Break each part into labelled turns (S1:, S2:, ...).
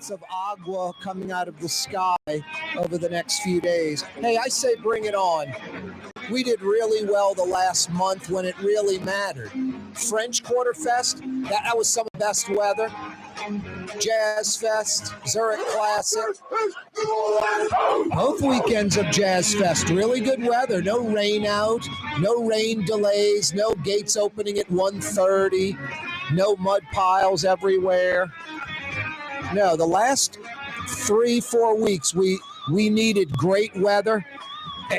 S1: of agua coming out of the sky over the next few days. Hey, I say bring it on. We did really well the last month when it really mattered. French Quarter Fest, that was some of the best weather. Jazz Fest, Zurich Classic. Both weekends of Jazz Fest, really good weather. No rain out, no rain delays, no gates opening at 1:30, no mud piles everywhere. No, the last 3-4 weeks we needed great weather,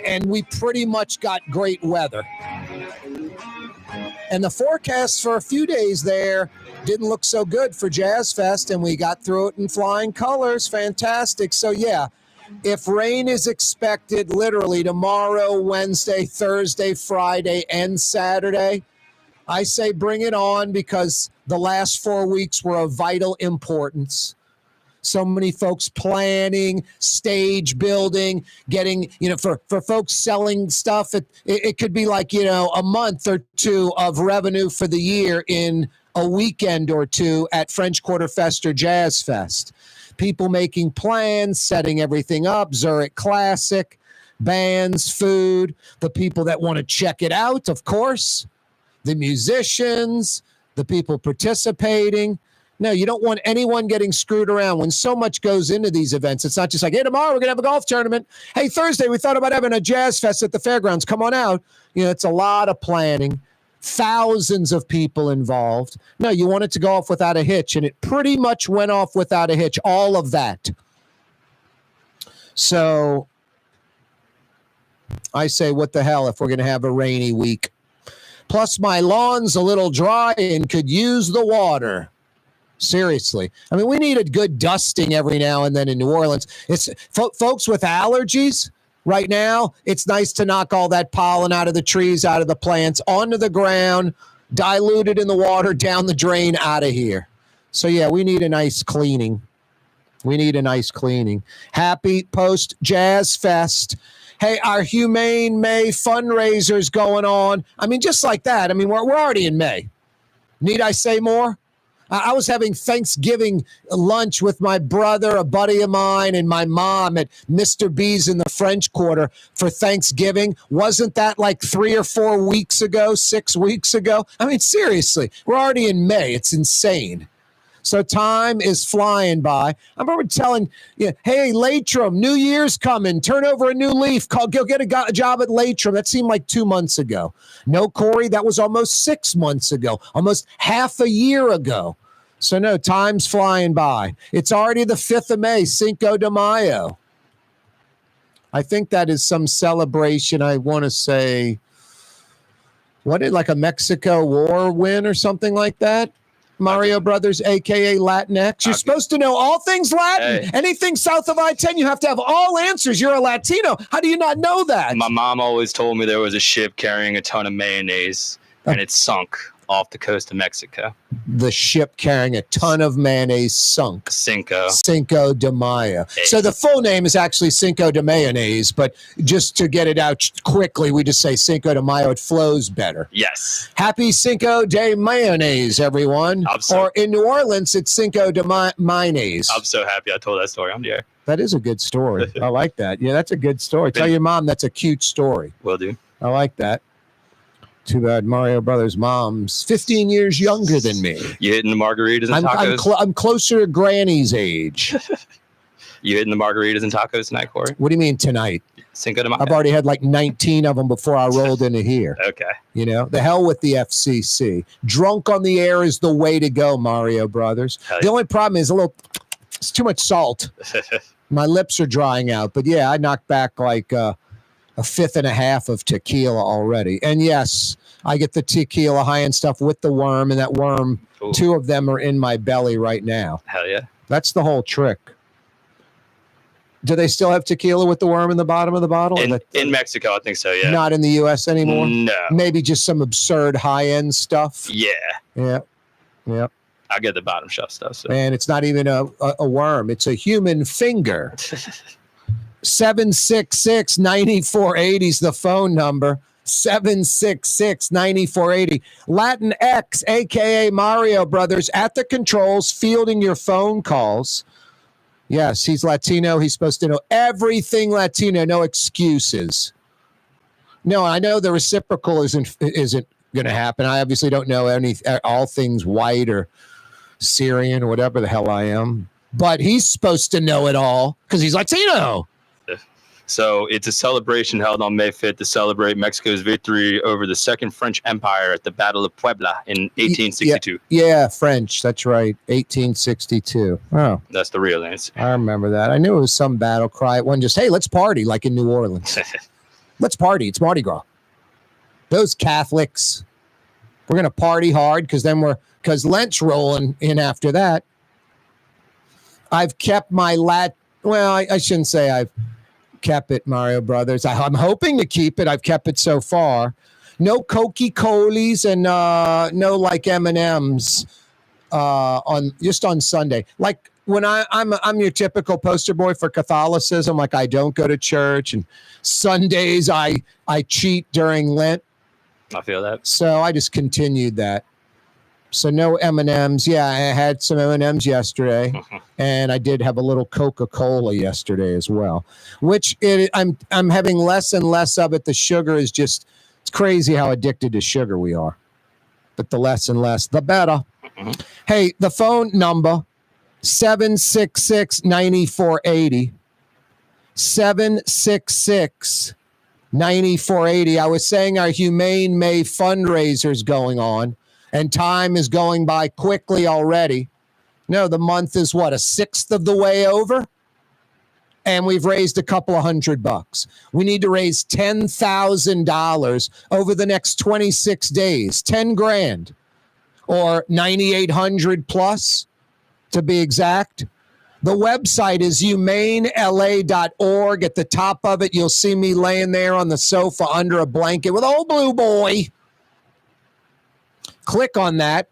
S1: and we pretty much got great weather. And the forecast for a few days there didn't look so good for Jazz Fest, and we got through it in flying colors. Fantastic. So, yeah, if rain is expected literally tomorrow, Wednesday, Thursday, Friday, and Saturday, I say bring it on, because the last 4 weeks were of vital importance. So many folks planning, stage building, getting, for folks selling stuff, it could be like, a month or two of revenue for the year in a weekend or two at French Quarter Fest or Jazz Fest. People making plans, setting everything up, Zurich Classic, bands, food, the people that want to check it out, of course, the musicians, the people participating. No, you don't want anyone getting screwed around when so much goes into these events. It's not just like, hey, tomorrow we're going to have a golf tournament. Hey, Thursday we thought about having a Jazz Fest at the fairgrounds. Come on out. It's a lot of planning, thousands of people involved. No, you want it to go off without a hitch, and it pretty much went off without a hitch, all of that. So I say, what the hell if we're going to have a rainy week? Plus, my lawn's a little dry and could use the water. Seriously. I mean, we need a good dusting every now and then in New Orleans. It's folks with allergies right now. It's nice to knock all that pollen out of the trees, out of the plants, onto the ground, diluted in the water, down the drain, out of here. So, yeah, we need a nice cleaning. Happy post Jazz Fest. Hey, our Humane May fundraiser's going on. I mean, just like that. I mean, we're already in May. Need I say more? I was having Thanksgiving lunch with my brother, a buddy of mine, and my mom at Mr. B's in the French Quarter for Thanksgiving. Wasn't that like 3 or 4 weeks ago, 6 weeks ago? I mean, seriously, we're already in May. It's insane. So time is flying by. I remember telling you, hey, Latrim, New Year's coming. Turn over a new leaf. Go get a job at Latrim. That seemed like 2 months ago. No, Corey, that was almost 6 months ago, almost half a year ago. So, no, time's flying by. It's already the 5th of May, Cinco de Mayo. I think that is some celebration. I want to say, like a Mexico War win or something like that? Mario Brothers, a.k.a. Latinx. You're supposed to know all things Latin. Hey. Anything south of I-10, you have to have all answers. You're a Latino. How do you not know that?
S2: My mom always told me there was a ship carrying a ton of mayonnaise, and it sunk off the coast of Mexico.
S1: The ship carrying a ton of mayonnaise sunk. Cinco de Mayo. Hey. So the full name is actually Cinco de Mayonnaise, but just to get it out quickly, we just say Cinco de Mayo. It flows better.
S2: Yes.
S1: Happy Cinco de Mayonnaise, everyone. Or in New Orleans, it's Cinco de Mayonnaise.
S2: I'm so happy I told that story on the air.
S1: That is a good story. I like that. Yeah, that's a good story. Tell your mom that's a cute story.
S2: Will do.
S1: I like that. Too bad Mario Brothers' mom's 15 years younger than me.
S2: You hitting the margaritas and tacos?
S1: I'm closer to Granny's age.
S2: You hitting the margaritas and tacos tonight, Corey?
S1: What do you mean tonight?
S2: Cinco de Mayo.
S1: I've already had like 19 of them before I rolled into here.
S2: Okay.
S1: The hell with the FCC. Drunk on the air is the way to go, Mario Brothers. The only problem is it's too much salt. My lips are drying out. But yeah, I knocked back like a 5th and a half of tequila already. And yes, I get the tequila high-end stuff with the worm, and that worm, Ooh. 2 of them are in my belly right now.
S2: Hell yeah.
S1: That's the whole trick. Do they still have tequila with the worm in the bottom of the bottle?
S2: In Mexico, I think so, yeah.
S1: Not in the U.S. anymore?
S2: No.
S1: Maybe just some absurd high-end stuff?
S2: Yeah.
S1: Yeah.
S2: I get the bottom shelf stuff. So.
S1: And it's not even a worm. It's a human finger. 766-9480 is the phone number. 766-9480. Latin X, a.k.a. Mario Brothers, at the controls, fielding your phone calls. Yes, he's Latino. He's supposed to know everything Latino, no excuses. No, I know the reciprocal isn't going to happen. I obviously don't know all things white or Syrian or whatever the hell I am. But he's supposed to know it all because he's Latino.
S2: So it's a celebration held on May 5th to celebrate Mexico's victory over the Second French Empire at the Battle of Puebla in 1862.
S1: Yeah, French. That's right. 1862. Oh,
S2: That's the real answer.
S1: I remember that. I knew it was some battle cry. It wasn't just, hey, let's party like in New Orleans. Let's party. It's Mardi Gras. Those Catholics, we're going to party hard because Lent's rolling in after that. I've kept my I shouldn't say I've kept it, Mario Brothers. I'm hoping to keep it. I've kept it so far. No Coca-Colas and no like M&Ms on Sunday. Like when I'm your typical poster boy for Catholicism. Like I don't go to church, and Sundays I cheat during Lent.
S2: I feel that.
S1: So I just continued that. So no M&Ms. Yeah, I had some M&Ms yesterday, and I did have a little Coca-Cola yesterday as well. Which I'm having less and less of it. The sugar is just, it's crazy how addicted to sugar we are. But the less and less, the better. Hey, the phone number 766-9480. 766-9480. I was saying our Humane May fundraiser is going on. And time is going by quickly already. No, the month is a sixth of the way over? And we've raised a couple of $100. We need to raise $10,000 over the next 26 days. 10 grand. Or 9,800 plus, to be exact. The website is humanela.org. At the top of it, you'll see me laying there on the sofa under a blanket with old Blue Boy. Click on that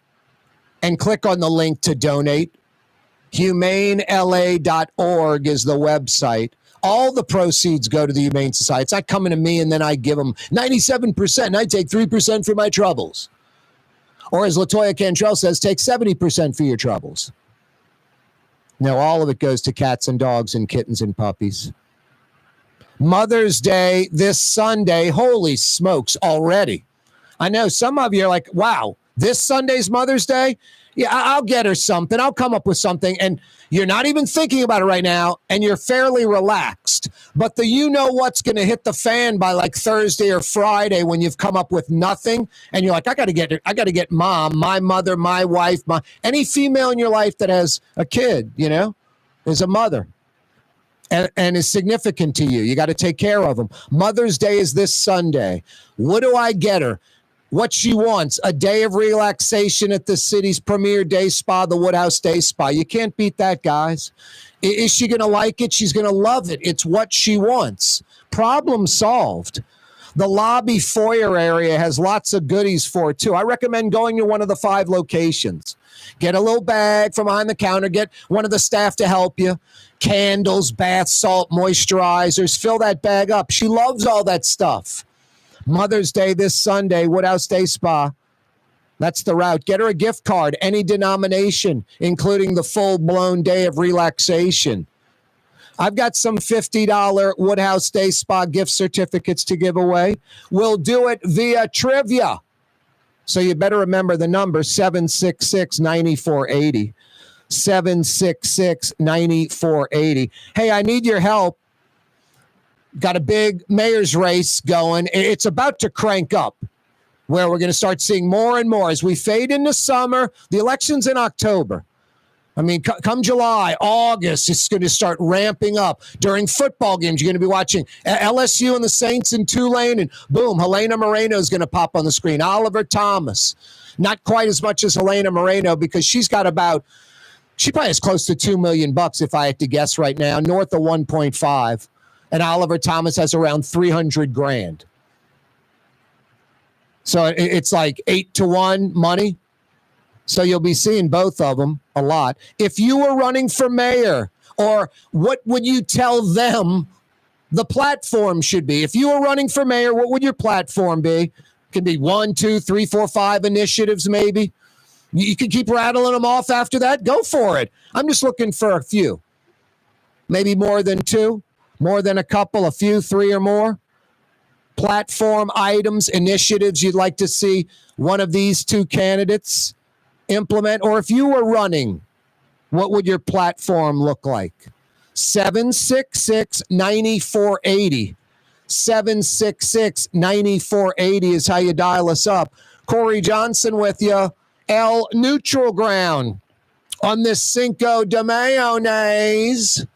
S1: and click on the link to donate. HumaneLA.org is the website. All the proceeds go to the Humane Society. It's not coming to me and then I give them 97% and I take 3% for my troubles. Or as LaToya Cantrell says, take 70% for your troubles. No, all of it goes to cats and dogs and kittens and puppies. Mother's Day this Sunday. Holy smokes, already. I know some of you are like, wow, this Sunday's Mother's Day? Yeah, I'll get her something. I'll come up with something. And you're not even thinking about it right now, and you're fairly relaxed. But what's going to hit the fan by like Thursday or Friday when you've come up with nothing, and you're like, I got to get mom, my mother, my wife, any female in your life that has a kid, is a mother. And is significant to you. You got to take care of them. Mother's Day is this Sunday. What do I get her? What she wants, a day of relaxation at the city's premier day spa, the Woodhouse Day Spa. You can't beat that, guys. Is she going to like it? She's going to love it. It's what she wants. Problem solved. The lobby foyer area has lots of goodies for it, too. I recommend going to one of the 5 locations. Get a little bag from behind the counter. Get one of the staff to help you. Candles, bath salt, moisturizers. Fill that bag up. She loves all that stuff. Mother's Day this Sunday, Woodhouse Day Spa. That's the route. Get her a gift card, any denomination, including the full-blown day of relaxation. I've got some $50 Woodhouse Day Spa gift certificates to give away. We'll do it via trivia. So you better remember the number, 766-9480. 766-9480. Hey, I need your help. Got a big mayor's race going. It's about to crank up, where we're going to start seeing more and more as we fade into summer. The election's in October. I mean, come July, August, it's going to start ramping up. During football games, you're going to be watching LSU and the Saints in Tulane, and boom, Helena Moreno is going to pop on the screen. Oliver Thomas. Not quite as much as Helena Moreno because she probably has close to $2 million if I had to guess right now, north of 1.5. And Oliver Thomas has around 300 grand. So it's like 8-1 money. So you'll be seeing both of them a lot. If you were running for mayor, or what would you tell them the platform should be? If you were running for mayor, what would your platform be? It could be 1, 2, 3, 4, 5 initiatives maybe. You can keep rattling them off after that. Go for it. I'm just looking for a few. Maybe more than two, more than a couple, a few, three or more? Platform items, initiatives you'd like to see one of these two candidates implement? Or if you were running, what would your platform look like? 766-9480. 766-9480 is how you dial us up. Corey Johnson with you. El Neutral Ground on this Cinco de Mayones.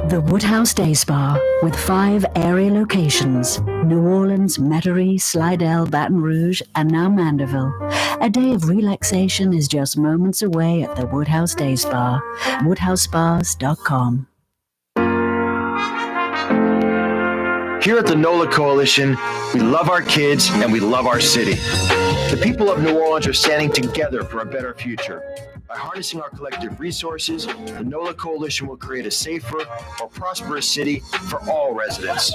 S3: The Woodhouse Day Spa, with 5 area locations: New Orleans, Metairie, Slidell, Baton Rouge, and now Mandeville. A day of relaxation is just moments away at the Woodhouse Day Spa. WoodhouseSpas.com.
S4: Here at the NOLA Coalition, we love our kids and we love our city. The people of New Orleans are standing together for a better future. By harnessing our collective resources, the NOLA Coalition will create a safer, more prosperous city for all residents.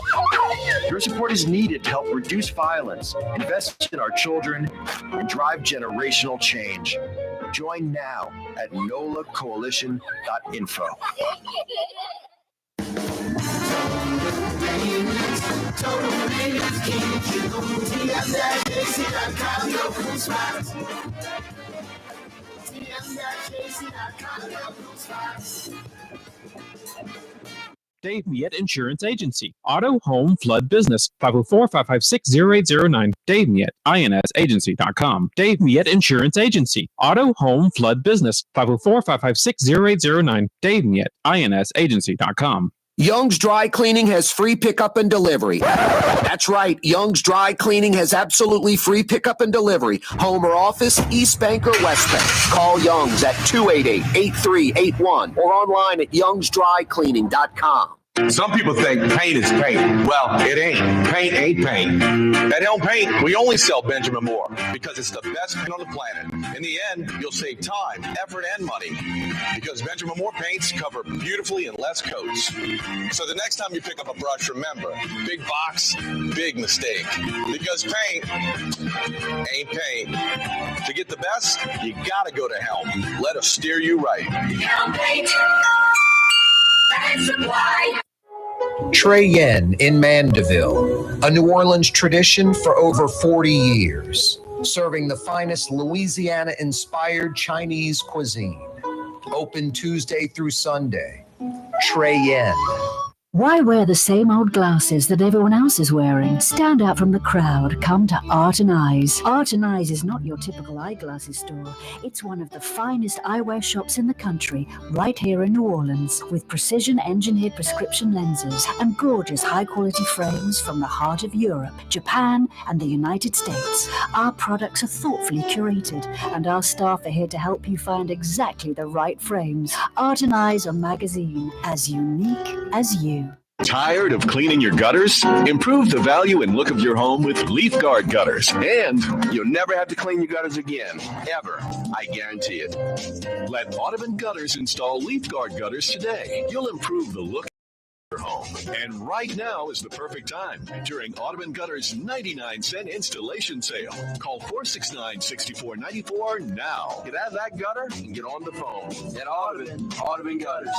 S4: Your support is needed to help reduce violence, invest in our children, and drive generational change. Join now at nolacoalition.info.
S5: Dave Miette Insurance Agency. Auto, home, flood, business. 504-556-0809. Dave Miette, INSagency.com. Dave Miette Insurance Agency. Auto, home, flood, business. 504-556-0809. Dave Miette, INSagency.com.
S1: Young's Dry Cleaning has free pickup and delivery. That's right. Young's Dry Cleaning has absolutely free pickup and delivery. Home or office, East Bank or West Bank. Call Young's at 288-8381 or online at youngsdrycleaning.com.
S6: Some people think paint is paint. Well, it ain't. Paint ain't paint. At Helm Paint, we only sell Benjamin Moore because it's the best paint on the planet. In the end, you'll save time, effort, and money because Benjamin Moore paints cover beautifully in less coats. So the next time you pick up a brush, remember, big box, big mistake. Because paint ain't paint. To get the best, you gotta go to Helm. Let us steer you right. Helm Paint.
S1: Trey Yen in Mandeville, a New Orleans tradition for over 40 years, serving the finest Louisiana-inspired Chinese cuisine. Open Tuesday through Sunday. Trey Yen.
S3: Why wear the same old glasses that everyone else is wearing? Stand out from the crowd. Come to Art and Eyes. Art and Eyes is not your typical eyeglasses store. It's one of the finest eyewear shops in the country, right here in New Orleans, with precision-engineered prescription lenses and gorgeous high-quality frames from the heart of Europe, Japan, and the United States. Our products are thoughtfully curated, and our staff are here to help you find exactly the right frames. Art and Eyes are magazine, as unique as you.
S7: Tired of cleaning your gutters? Improve the value and look of your home with LeafGuard gutters. And you'll never have to clean your gutters again. Ever. I guarantee it. Let Audubon Gutters install LeafGuard gutters today. You'll improve the look of your home. And right now is the perfect time during Audubon Gutters 99-cent installation sale. Call 469-6494 now. Get out of that gutter and get on the phone. At Audubon Gutters.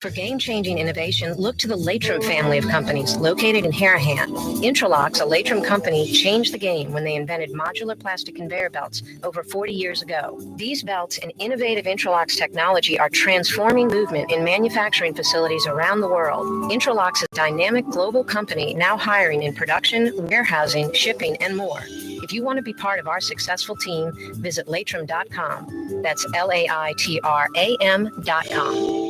S8: For game-changing innovation, look to the Latrim family of companies located in Harahan. Intralox, a Latrim company, changed the game when they invented modular plastic conveyor belts over 40 years ago. These belts and innovative Intralox technology are transforming movement in manufacturing facilities around the world. Intralox is a dynamic global company now hiring in production, warehousing, shipping, and more. If you want to be part of our successful team, visit Latrim.com. That's LAITRAM.com.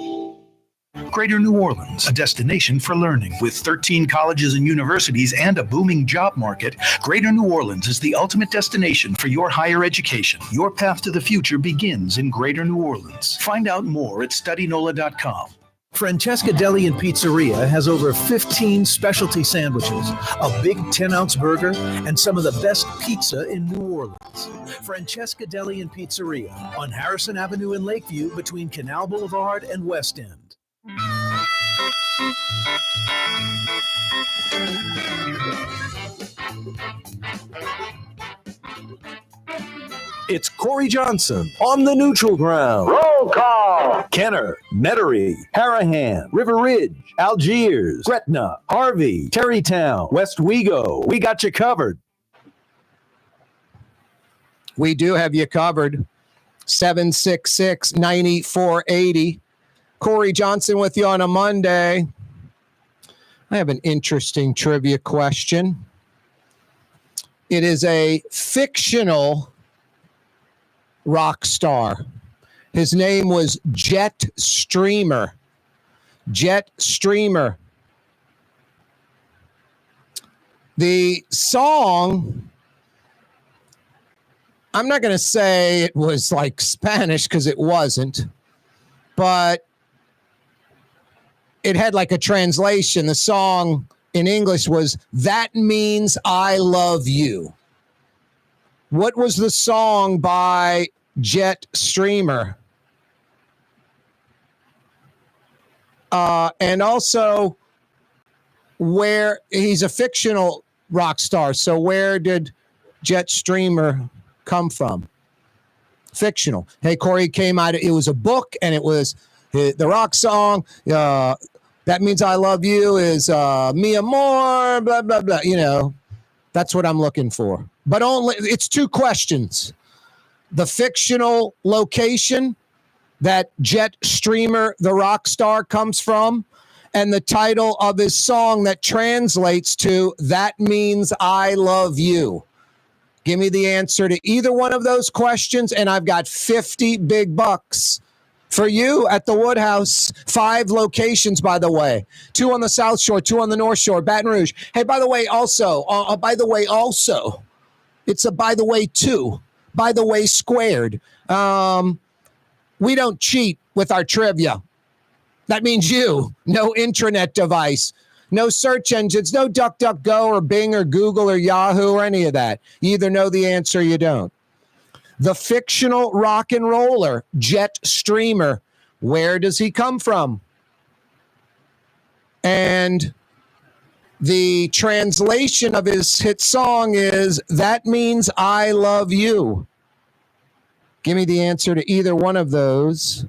S9: Greater New Orleans, a destination for learning. With 13 colleges and universities and a booming job market, Greater New Orleans is the ultimate destination for your higher education. Your path to the future begins in Greater New Orleans. Find out more at studynola.com.
S10: Francesca Deli and Pizzeria has over 15 specialty sandwiches, a big 10-ounce burger, and some of the best pizza in New Orleans. Francesca Deli and Pizzeria on Harrison Avenue in Lakeview between Canal Boulevard and West End.
S11: It's Corey Johnson on the Neutral Ground.
S12: Roll call.
S10: Kenner, Metairie, Harahan, River Ridge, Algiers, Gretna, Harvey, Terrytown, West Wego. We got you covered.
S1: We do have you covered. 766-9480. Corey Johnson with you on a Monday. I have an interesting trivia question. It is a fictional rock star. His name was Jet Streamer. Jet Streamer. The song, I'm not going to say it was like Spanish because it wasn't, but it had like a translation. The song in English was "That Means I Love You." What was the song by Jet Streamer? And also, where he's a fictional rock star. So where did Jet Streamer come from? Fictional. Hey, Corey, came out. It was a book, and it was the rock song. That Means I Love You is Mi Amor, blah, blah, blah. You know, that's what I'm looking for. But only it's two questions. The fictional location that Jet Streamer, the rock star, comes from, and the title of his song that translates to "That Means I Love You." Give me the answer to either one of those questions, and I've got 50 big bucks for you at the Woodhouse. 5 locations, by the way. 2 on the South Shore, 2 on the North Shore, Baton Rouge. Hey, by the way, also, it's a by the way 2, by the way squared. We don't cheat with our trivia. That means you, no intranet device, no search engines, no DuckDuckGo or Bing or Google or Yahoo or any of that. You either know the answer or you don't. The fictional rock and roller, Jet Streamer, where does he come from? And the translation of his hit song is "That Means I Love You." Give me the answer to either one of those.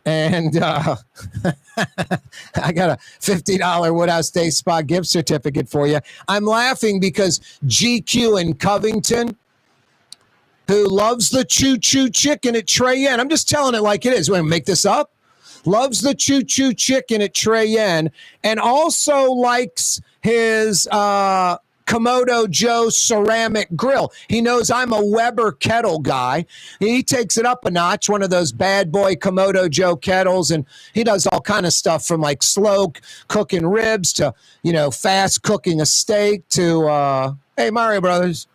S1: And I got a $50 Woodhouse Day Spa gift certificate for you. I'm laughing because GQ in Covington, who loves the choo-choo chicken at Trey Yen. I'm just telling it like it is. We're going to make this up. Loves the choo-choo chicken at Trey Yen, and also likes his Komodo Joe ceramic grill. He knows I'm a Weber kettle guy. He takes it up a notch, one of those bad boy Komodo Joe kettles, and he does all kind of stuff from like slow cooking ribs to, fast cooking a steak to, hey, Mario Brothers,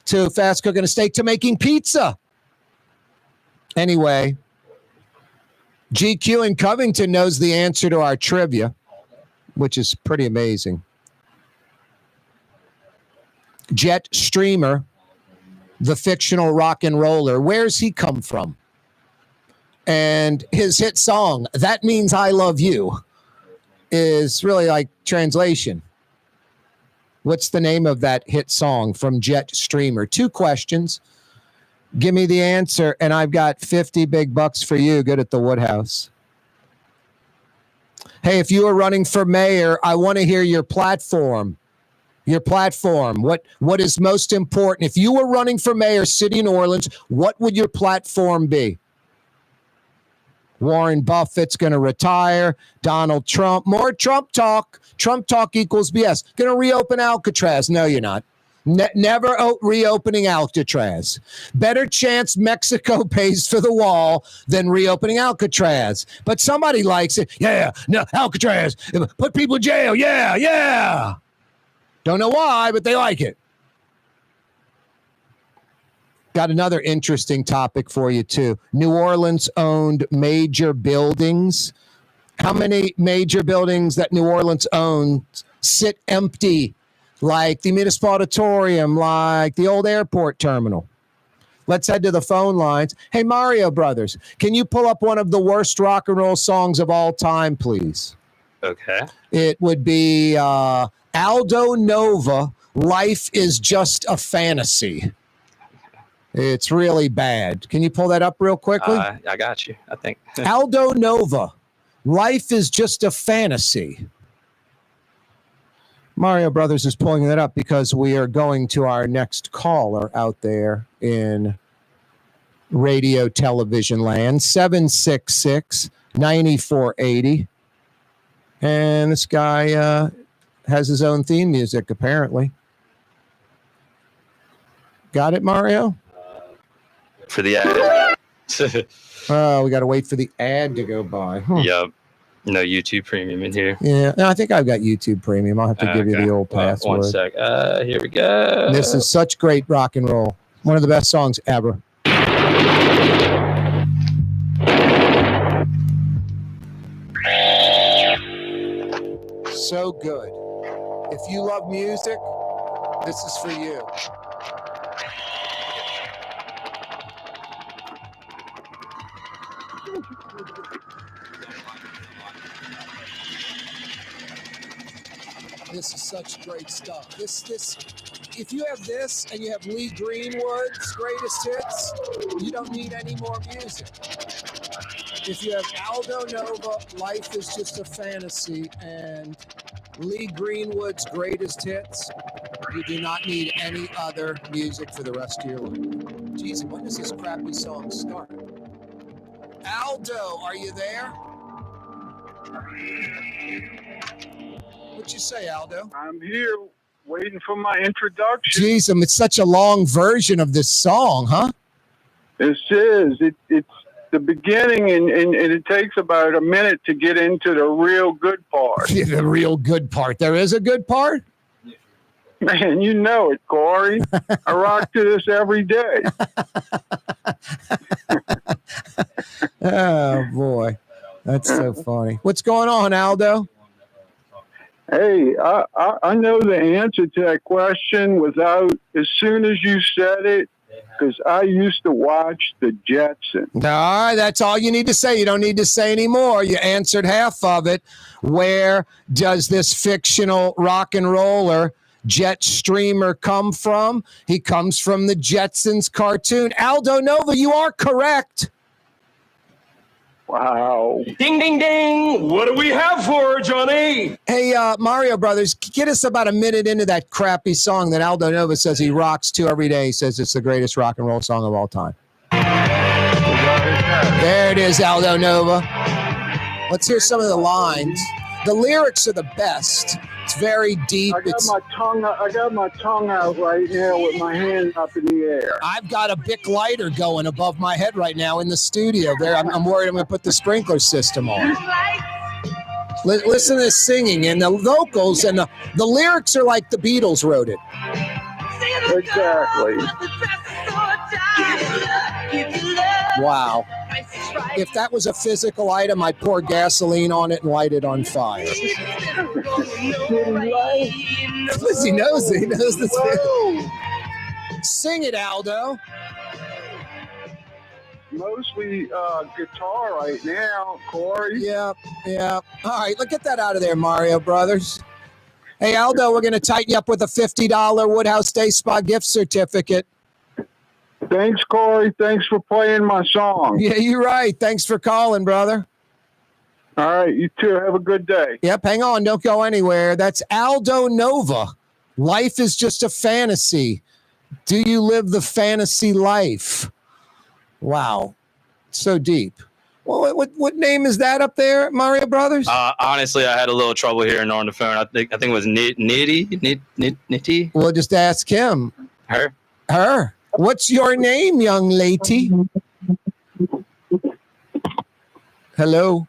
S1: to fast cooking a steak to making pizza. Anyway, GQ in Covington knows the answer to our trivia, which is pretty amazing. Jet Streamer, the fictional rock and roller, where's he come from? And his hit song, "That Means I Love You," is really like translation. What's the name of that hit song from Jet Streamer? 2 questions. Give me the answer, and I've got 50 big bucks for you. Good at the Woodhouse. Hey, if you are running for mayor, I want to hear your platform. Your platform. What is most important? If you were running for mayor, City of New Orleans, what would your platform be? Warren Buffett's going to retire. Donald Trump. More Trump talk. Trump talk equals BS. Going to reopen Alcatraz. No, you're not. Never reopening Alcatraz. Better chance Mexico pays for the wall than reopening Alcatraz. But somebody likes it. Yeah, no, Alcatraz. Put people in jail. Yeah. Don't know why, but they like it. Got another interesting topic for you, too. New Orleans-owned major buildings. How many major buildings that New Orleans owns sit empty, like the Municipal Auditorium, like the old airport terminal? Let's head to the phone lines. Hey, Mario Brothers, can you pull up one of the worst rock and roll songs of all time, please?
S2: Okay.
S1: It would be Aldo Nova, "Life is Just a Fantasy." It's really bad. Can you pull that up real quickly?
S2: I got you, I think.
S1: Aldo Nova, Life is Just a Fantasy. Mario Brothers is pulling that up because we are going to our next caller out there in radio television land, 766-9480. And this guy has his own theme music, apparently. Got it, Mario?
S2: For the ad.
S1: Oh, we got to wait for the ad to go by.
S2: Yep. No YouTube Premium in here.
S1: Yeah, no, I think I've got YouTube Premium. I'll have to give you the old password.
S2: 1 sec. Here we go.
S1: This is such great rock and roll. One of the best songs ever. So good. If you love music, this is for you. This is such great stuff. This, if you have this and you have Lee Greenwood's greatest hits, you don't need any more music. If you have Aldo Nova, Life is Just a Fantasy, and Lee Greenwood's greatest hits, you do not need any other music for the rest of your life. Jeez, when does this crappy song start? Aldo, are you there? What'd you say, Aldo?
S11: I'm here waiting for my introduction.
S1: Jeez, it's such a long version of this song, huh?
S11: This is. It's the beginning, and it takes about a minute to get into the real good part.
S1: The real good part. There is a good part?
S11: Man, you know it, Corey. I rock to this every day.
S1: Oh, boy. That's so funny. What's going on, Aldo?
S11: Hey, I know the answer to that question without, as soon as you said it, because I used to watch the Jetsons.
S1: All right, that's all you need to say. You don't need to say any more. You answered half of it. Where does this fictional rock and roller jet streamer come from? He comes from the Jetsons cartoon. Aldo Nova, you are correct.
S11: Wow.
S12: Ding, ding, ding. What do we have for her, Johnny?
S1: Hey, Mario Brothers, get us about a minute into that crappy song that Aldo Nova says he rocks to every day. He says it's the greatest rock and roll song of all time. There it is, Aldo Nova. Let's hear some of the lines. The lyrics are the best. It's very deep.
S11: I got my tongue out right now with my hand up in the air.
S1: I've got a Bic lighter going above my head right now in the studio. There, I'm worried I'm going to put the sprinkler system on. Listen to this singing and the vocals and the lyrics are like the Beatles wrote it.
S11: Exactly.
S1: Wow. If that was a physical item, I'd pour gasoline on it and light it on fire. He knows it. He knows this. Sing it, Aldo.
S11: Mostly guitar right now, Corey.
S1: Yeah. All right, look, get that out of there, Mario Brothers. Hey, Aldo, we're going to tighten you up with a $50 Woodhouse Day Spa gift certificate.
S11: Thanks, Corey. Thanks for playing my song.
S1: Yeah, you're right. Thanks for calling, brother.
S11: All right, you too. Have a good day.
S1: Yep, hang on. Don't go anywhere. That's Aldo Nova. Life is just a fantasy. Do you live the fantasy life? Wow. So deep. Well, what name is that up there, Mario Brothers?
S2: Honestly, I had a little trouble hearing on the phone. I think it was Nitty.
S1: We'll just ask him. Her. What's your name, young lady? Hello.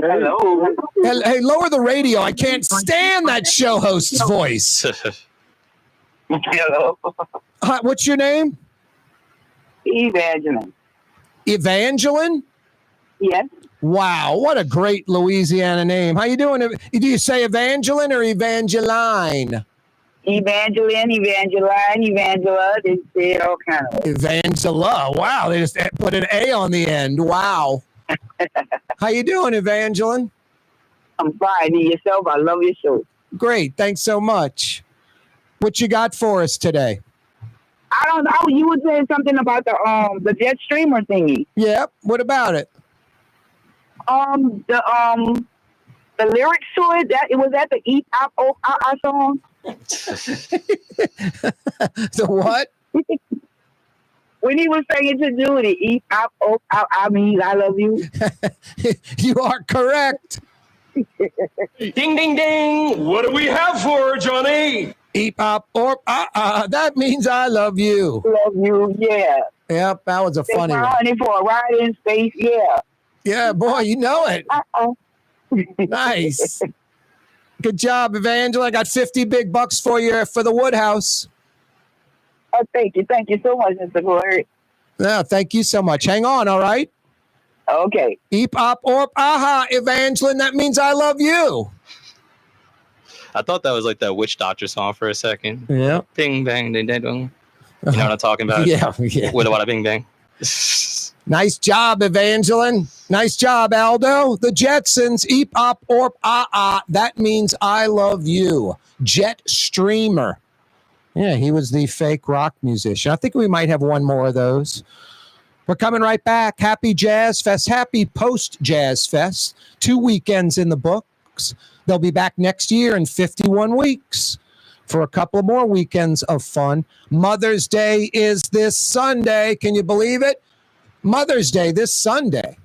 S11: Hello.
S1: Hey, lower the radio. I can't stand that show host's voice.
S13: Hello.
S1: Hi, what's your name?
S13: Evangeline.
S1: Evangeline?
S13: Yes.
S1: Wow, what a great Louisiana name. How you doing? Do you say Evangeline or Evangeline?
S13: Evangeline, Evangela. They say it all kind of.
S1: Evangela. Wow, they just put an A on the end. Wow. How you doing, Evangeline?
S13: I'm fine. And yourself? I love your show.
S1: Great. Thanks so much. What you got for us today?
S13: I don't know. You were saying something about the jet streamer thingy.
S1: Yep. What about it?
S13: The lyrics to it, was that the Eat Up Oh song?
S1: The what?
S13: When he was saying to Judy, Eat Up Oh I mean I love you.
S1: You are correct.
S12: Ding, ding, ding. What do we have for her, Johnny?
S1: Eep up or that means I love you.
S13: Love you, yeah.
S1: Yep, that was a funny one.
S13: Honey for a ride in space, yeah.
S1: Yeah, boy, you know it. Nice. Good job, Evangela. I got 50 big bucks for you for the Woodhouse.
S13: Oh, thank you so much, Mr. Floyd.
S1: Yeah, thank you so much. Hang on, all right?
S13: Okay.
S1: Eep up or Evangeline, that means I love you.
S2: I thought that was like that witch doctor song for a second.
S1: Yeah.
S2: Bing bang ding ding dong. You know what I'm talking about?
S1: Yeah.
S2: What about a bing bang?
S1: Nice job, Evangeline. Nice job, Aldo. The Jetsons, Eep up or that means I love you. Jet Streamer. Yeah, he was the fake rock musician. I think we might have one more of those. We're coming right back. Happy Jazz Fest. Happy post Jazz Fest. 2 weekends in the books. They'll be back next year in 51 weeks for a couple more weekends of fun. Mother's Day is this Sunday. Can you believe it? Mother's Day this Sunday.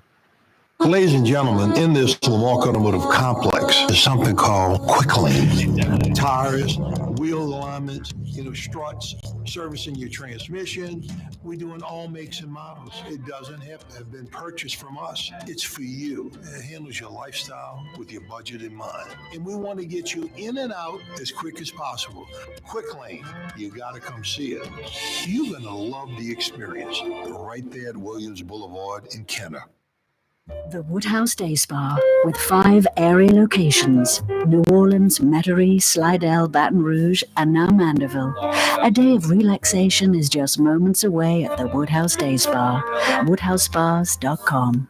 S14: Ladies and gentlemen, in this Lamarck Automotive Complex is something called Quick Lane. Tires, wheel alignments, struts, servicing your transmission. We're doing all makes and models. It doesn't have to have been purchased from us. It's for you. It handles your lifestyle with your budget in mind. And we want to get you in and out as quick as possible. Quick Lane, you got to come see it. You're going to love the experience right there at Williams Boulevard in Kenner.
S3: The Woodhouse Day Spa, with 5 area locations: New Orleans, Metairie, Slidell, Baton Rouge, and now Mandeville. A day of relaxation is just moments away at the Woodhouse Day Spa. WoodhouseSpas.com.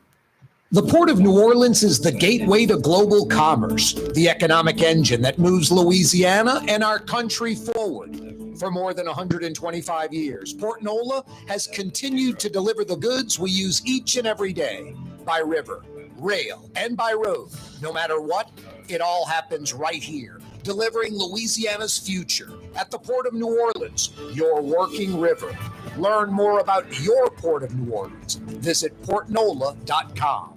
S1: The Port of New Orleans is the gateway to global commerce, the economic engine that moves Louisiana and our country forward. For more than 125 years, Port Nola has continued to deliver the goods we use each and every day, by river, rail, and by road. No matter what, it all happens right here, delivering Louisiana's future at the Port of New Orleans, your working river. Learn more about your Port of New Orleans. Visit portnola.com.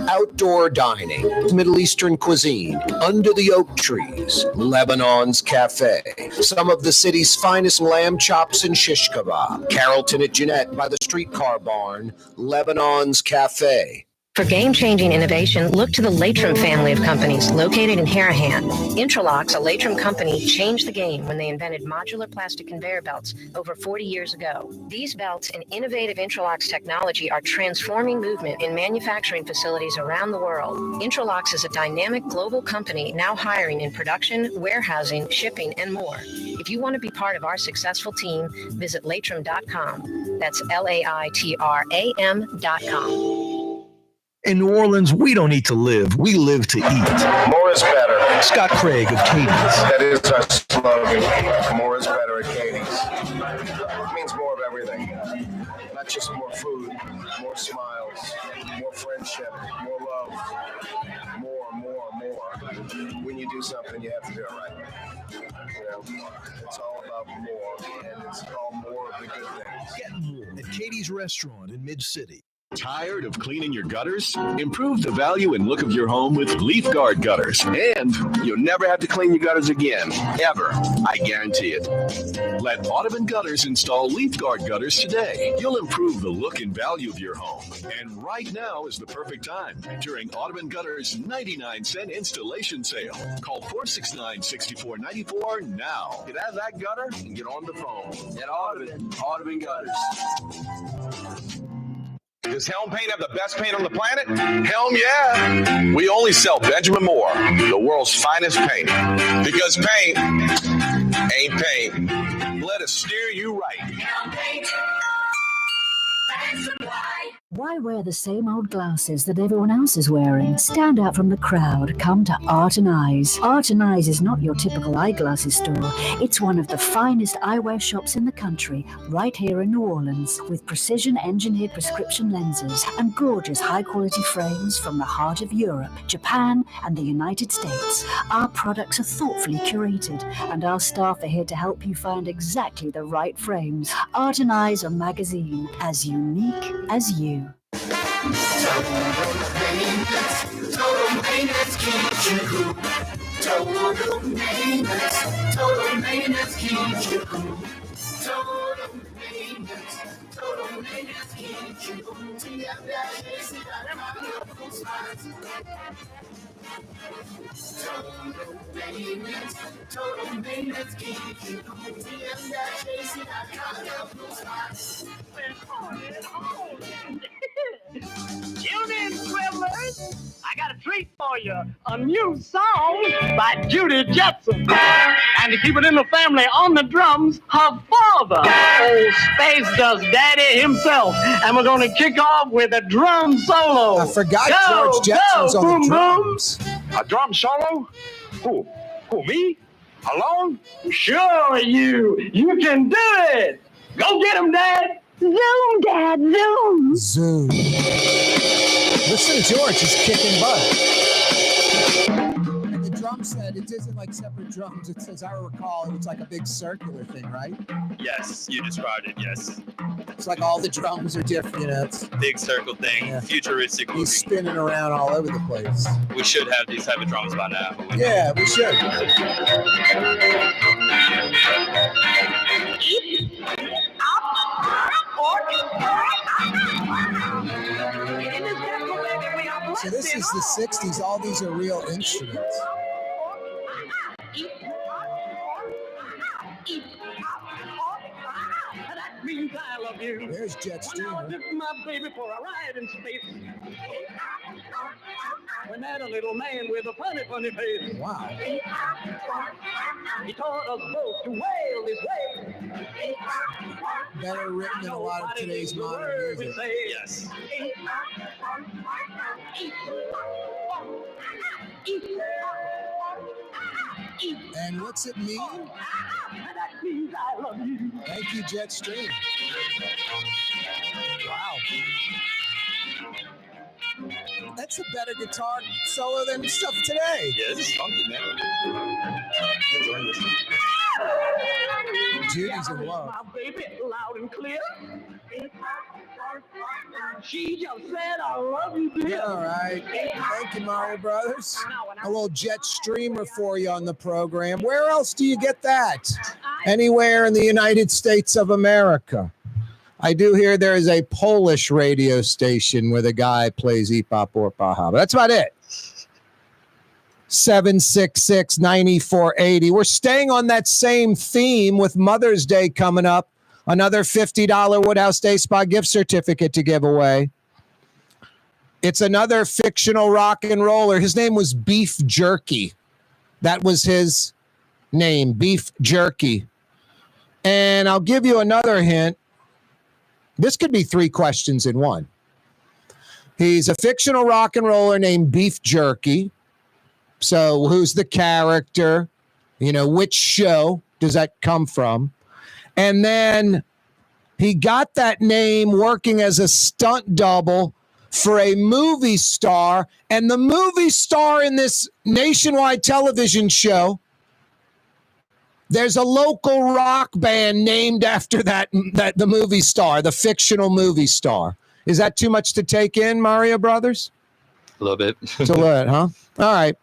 S1: Outdoor dining, Middle Eastern cuisine, under the oak trees, Lebanon's Cafe, some of the city's finest lamb chops and shish kebab, Carrollton at Jeanette by the streetcar barn, Lebanon's Cafe.
S8: For game-changing innovation, look to the Latrim family of companies located in Harahan. Intralocks, a Latrim company, changed the game when they invented modular plastic conveyor belts over 40 years ago. These belts and innovative Intralocks technology are transforming movement in manufacturing facilities around the world. Intralocks is a dynamic global company now hiring in production, warehousing, shipping, and more. If you want to be part of our successful team, visit Latrim.com. That's LAITRAM.com.
S10: In New Orleans, we don't eat to live. We live to eat.
S6: More is better.
S10: Scott Craig of Katie's.
S6: That is our slogan. More is better at Katie's. It means more of everything. Not just more food, more smiles, more friendship, more love, more. When you do something, you have to do it right. It's all about more, and it's all more of the good things.
S10: Get more at Katie's Restaurant in Mid-City.
S7: Tired of cleaning your gutters? Improve the value and look of your home with Leaf Guard gutters. And you'll never have to clean your gutters again, ever. I guarantee it. Let Audubon Gutters install Leaf Guard gutters today. You'll improve the look and value of your home. And right now is the perfect time during Audubon Gutters 99-cent installation sale. Call 469-6494 now. Get out of that gutter and get on the phone. At Audubon Gutters.
S6: Does Helm Paint have the best paint on the planet? Helm, yeah. We only sell Benjamin Moore, the world's finest paint. Because paint ain't paint. Let us steer you right.
S15: Helm Paint.
S3: Why wear the same old glasses that everyone else is wearing? Stand out from the crowd. Come to Art and Eyes. Art and Eyes is not your typical eyeglasses store. It's one of the finest eyewear shops in the country, right here in New Orleans, with precision-engineered prescription lenses and gorgeous high-quality frames from the heart of Europe, Japan, and the United States. Our products are thoughtfully curated, and our staff are here to help you find exactly the right frames. Art and Eyes, a magazine as unique as you.
S15: Total maintenance keeps you cool. Total maintenance keeps you cool. Total maintenance keeps you cool. Total maintenance keeps you cool.
S12: Children, Scribblers, I got a treat for you. A new song by Judy Jetson. And to keep it in the family, on the drums, her father, old Space Dust Daddy himself. And we're going to kick off with a drum solo.
S1: I forgot George Jetson's on the drums.
S12: A drum solo? Who, me? Alone? Sure, you can do it. Go get him, Dad.
S13: Zoom, Dad, zoom.
S1: Zoom. Listen to George, he's kicking butt. And the drum set, it isn't like separate drums. It says, I recall, it's like a big circular thing, right?
S2: Yes, you described it. Yes,
S1: It's like all the drums are different, you know. It's,
S2: big circle thing, futuristic movie.
S1: he's spinning around all over the place.
S2: We should have these type of drums by now.
S1: Yeah, we should. So this is the 60s. All these are real instruments.
S12: That means I love you.
S1: There's Jet Streamer.
S12: This is my baby for a ride in space. We met a little man with a funny, funny face.
S1: Wow.
S12: He taught us both to wail this way.
S1: Better written than a lot of today's modern music.
S12: Yes.
S1: And what's it mean?
S12: That means I love you.
S1: Thank you, Jet Stream. Wow. That's a better guitar solo than stuff today.
S2: Yeah, this is funky, man.
S1: Judy's in love.
S12: My baby, loud and clear. She just said, I love you, dear.
S1: All right. Thank you, Mario Brothers. A little Jet Streamer for you on the program. Where else do you get that? Anywhere in the United States of America. I do hear there is a Polish radio station where the guy plays Ipap or Paha. But that's about it. 766-9480. We're staying on that same theme with Mother's Day coming up. Another $50 Woodhouse Day Spa gift certificate to give away. It's another fictional rock and roller. His name was Beef Jerky. That was his name, Beef Jerky. And I'll give you another hint. This could be 3 questions in one. He's a fictional rock and roller named Beef Jerky. So who's the character? You know, which show does that come from? And then he got that name working as a stunt double for a movie star. And the movie star in this nationwide television show, there's a local rock band named after that the movie star, the fictional movie star. Is that too much to take in, Mario Brothers?
S2: A little bit.
S1: It's a little, huh? All right.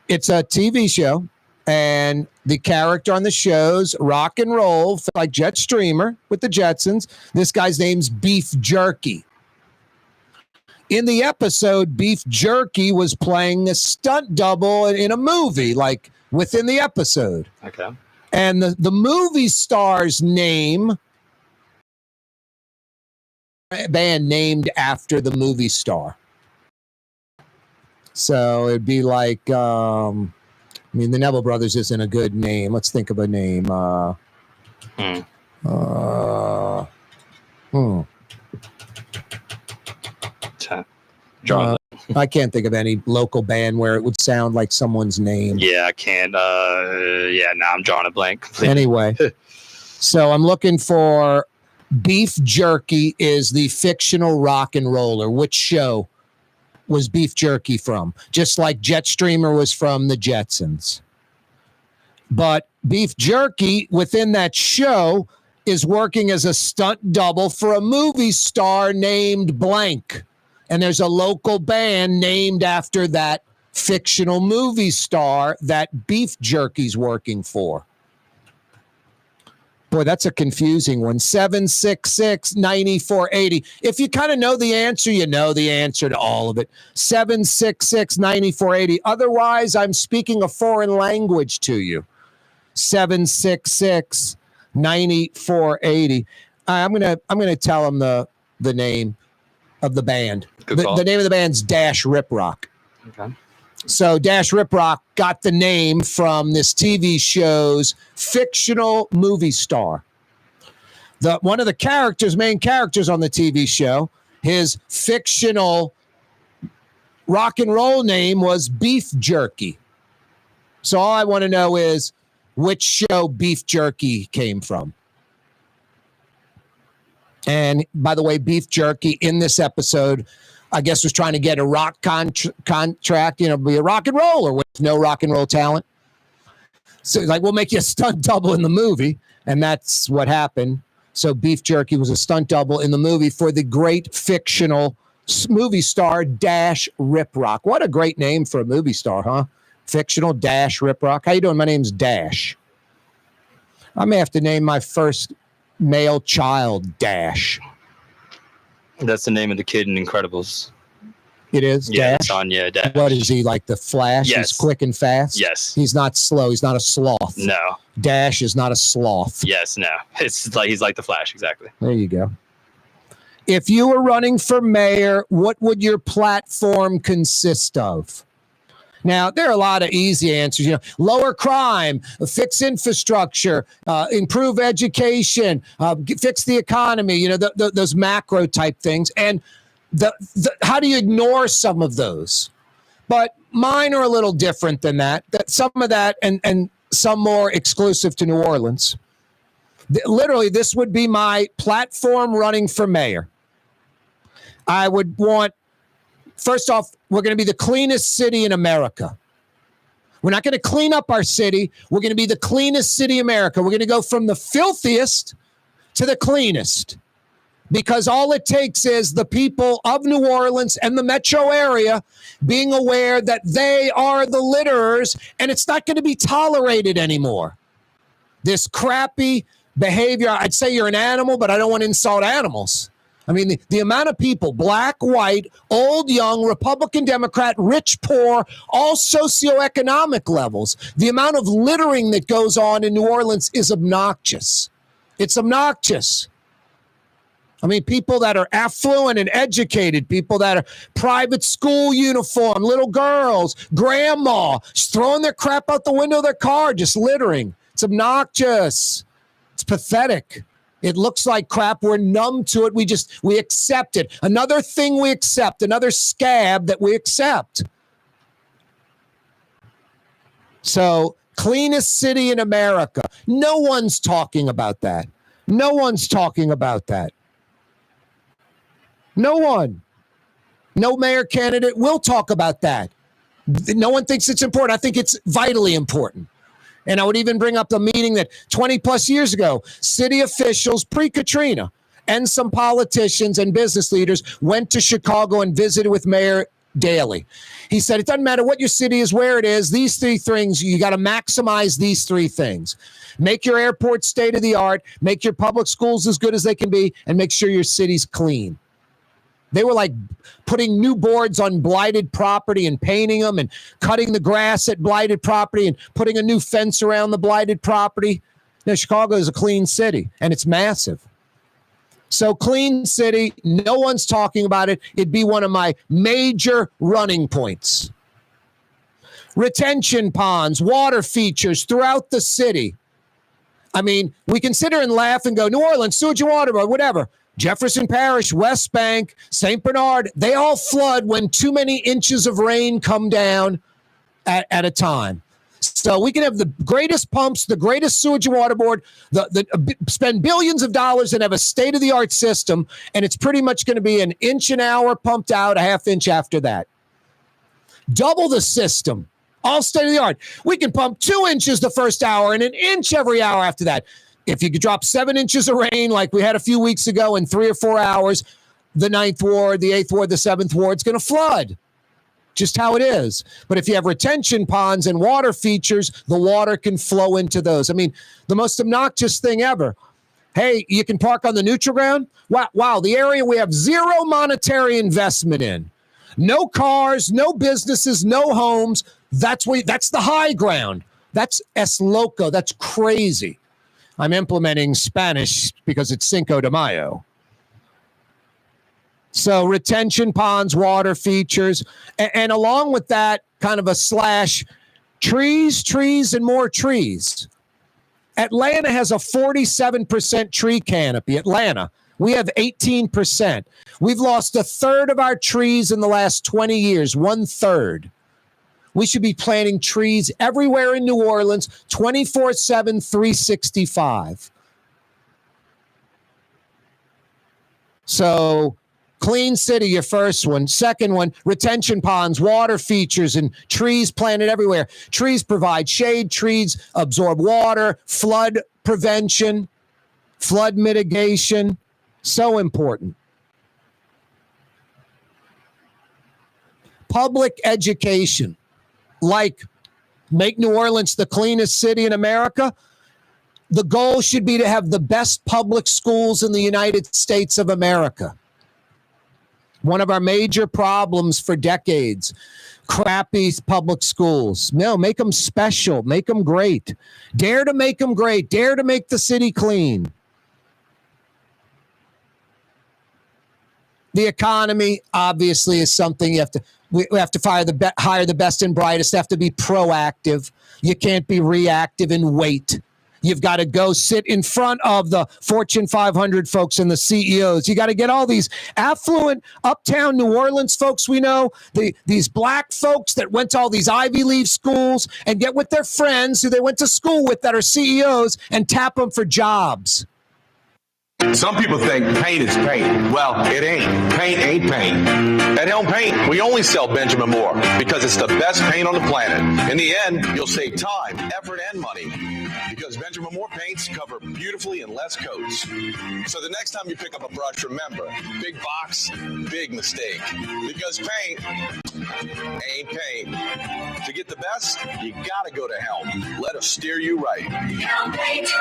S1: It's a TV show, and the character on the show's rock and roll, like Jet Streamer with the Jetsons. This guy's name's Beef Jerky. In the episode, Beef Jerky was playing a stunt double in a movie, like within the episode.
S2: Okay.
S1: And the movie star's name, band named after the movie star. So it'd be like, I mean, the Neville Brothers isn't a good name. Let's think of a name.
S2: John.
S1: I can't think of any local band where it would sound like someone's name.
S2: Yeah, I can't. I'm drawing a blank.
S1: Anyway, so I'm looking for Beef Jerky is the fictional rock and roller. Which show was Beef Jerky from? Just like Jetstreamer was from the Jetsons. But Beef Jerky within that show is working as a stunt double for a movie star named blank. And there's a local band named after that fictional movie star that Beef Jerky's working for. Boy, that's a confusing one. 766-9480. If you kind of know the answer, you know the answer to all of it. 766-9480. Otherwise, I'm speaking a foreign language to you. 766-9480. I'm gonna tell them the name of the band. The name of the band's Dash Rip Rock.
S2: Okay.
S1: So Dash Rip Rock got the name from this TV show's fictional movie star. One of the main characters on the TV show, his fictional rock and roll name was Beef Jerky. So all I want to know is which show Beef Jerky came from. And by the way, Beef Jerky in this episode, I guess, was trying to get a rock contract, be a rock and roller with no rock and roll talent. So like, we'll make you a stunt double in the movie. And that's what happened. So Beef Jerky was a stunt double in the movie for the great fictional movie star Dash Rip Rock. What a great name for a movie star, huh? Fictional Dash Rip Rock. How you doing? My name's Dash. I may have to name my first male child Dash.
S2: That's the name of the kid in Incredibles.
S1: It is?
S2: Yeah,
S1: Dash?
S2: Dash.
S1: What is he, like the Flash?
S2: Yes.
S1: He's quick and fast?
S2: Yes.
S1: He's not slow. He's not a sloth.
S2: No.
S1: Dash is not a sloth.
S2: Yes, no. It's like he's like the Flash, exactly.
S1: There you go. If you were running for mayor, what would your platform consist of? Now, there are a lot of easy answers. Lower crime, fix infrastructure, improve education, fix the economy. Those macro type things. And how do you ignore some of those? But mine are a little different than that. Some of that and some more exclusive to New Orleans. Literally, this would be my platform running for mayor. I would want. First off, we're going to be the cleanest city in America. We're not going to clean up our city. We're going to be the cleanest city in America. We're going to go from the filthiest to the cleanest, because all it takes is the people of New Orleans and the metro area being aware that they are the litterers, and it's not going to be tolerated anymore. This crappy behavior, I'd say you're an animal, but I don't want to insult animals. I mean, the amount of people, black, white, old, young, Republican, Democrat, rich, poor, all socioeconomic levels, the amount of littering that goes on in New Orleans is obnoxious. It's obnoxious. I mean, people that are affluent and educated, people that are private school uniform, little girls, grandma, just throwing their crap out the window of their car, just littering. It's obnoxious. It's pathetic. It looks like crap. We're numb to it. We accept it. Another thing we accept, another scab that we accept. So, cleanest city in America. No one's talking about that. No one's talking about that. No one. No mayor candidate will talk about that. No one thinks it's important. I think it's vitally important. And I would even bring up the meeting that 20 plus years ago, city officials pre-Katrina and some politicians and business leaders went to Chicago and visited with Mayor Daley. He said, it doesn't matter what your city is, where it is, these three things, you got to maximize these three things. Make your airport state of the art, make your public schools as good as they can be, and make sure your city's clean. They were like putting new boards on blighted property and painting them and cutting the grass at blighted property and putting a new fence around the blighted property. Now, Chicago is a clean city, and it's massive. So clean city, no one's talking about it. It'd be one of my major running points. Retention ponds, water features throughout the city. I mean, we can sit here and laugh and go, New Orleans, sewage and water, whatever. Jefferson Parish, West Bank, St. Bernard, they all flood when too many inches of rain come down at a time. So we can have the greatest pumps, the greatest sewage and water board, spend billions of dollars and have a state-of-the-art system, and it's pretty much going to be an inch an hour pumped out, a half inch after that. Double the system, all state-of-the-art. We can pump 2 inches the first hour and an inch every hour after that. If you could drop 7 inches of rain like we had a few weeks ago in 3 or 4 hours, the 9th ward, the 8th ward, the 7th ward, it's going to flood. Just how it is. But if you have retention ponds and water features, the water can flow into those. I mean, the most obnoxious thing ever. Hey, you can park on the neutral ground? Wow, the area we have zero monetary investment in. No cars, no businesses, no homes. That's the high ground. That's es loco. That's crazy. I'm implementing Spanish because it's Cinco de Mayo. So retention ponds, water features, and along with that, kind of a slash, trees, and more trees. Atlanta has a 47% tree canopy. Atlanta, we have 18%. We've lost a third of our trees in the last 20 years, 1/3. We should be planting trees everywhere in New Orleans, 24/7, 365. So clean city, your first one. Second one, retention ponds, water features, and trees planted everywhere. Trees provide shade. Trees absorb water, flood prevention, flood mitigation. So important. Public education. Like make New Orleans the cleanest city in America, the goal should be to have the best public schools in the United States of America. One of our major problems for decades, crappy public schools. No, make them special, make them great. Dare to make them great, dare to make the city clean. The economy, obviously, is something we have to hire the best and brightest. Have to be proactive. You can't be reactive and wait. You've got to go sit in front of the Fortune 500 folks and the CEOs. You got to get all these affluent uptown New Orleans folks we know, these black folks that went to all these Ivy League schools, and get with their friends who they went to school with that are CEOs and tap them for jobs.
S6: Some people think paint is paint. Well, it ain't. Paint ain't paint. At Helm Paint, we only sell Benjamin Moore because it's the best paint on the planet. In the end, you'll save time, effort, and money because Benjamin Moore paints cover beautifully in less coats. So the next time you pick up a brush, remember, big box, big mistake. Because paint ain't paint. To get the best, you gotta go to Helm. Let us steer you right. Helm Paint.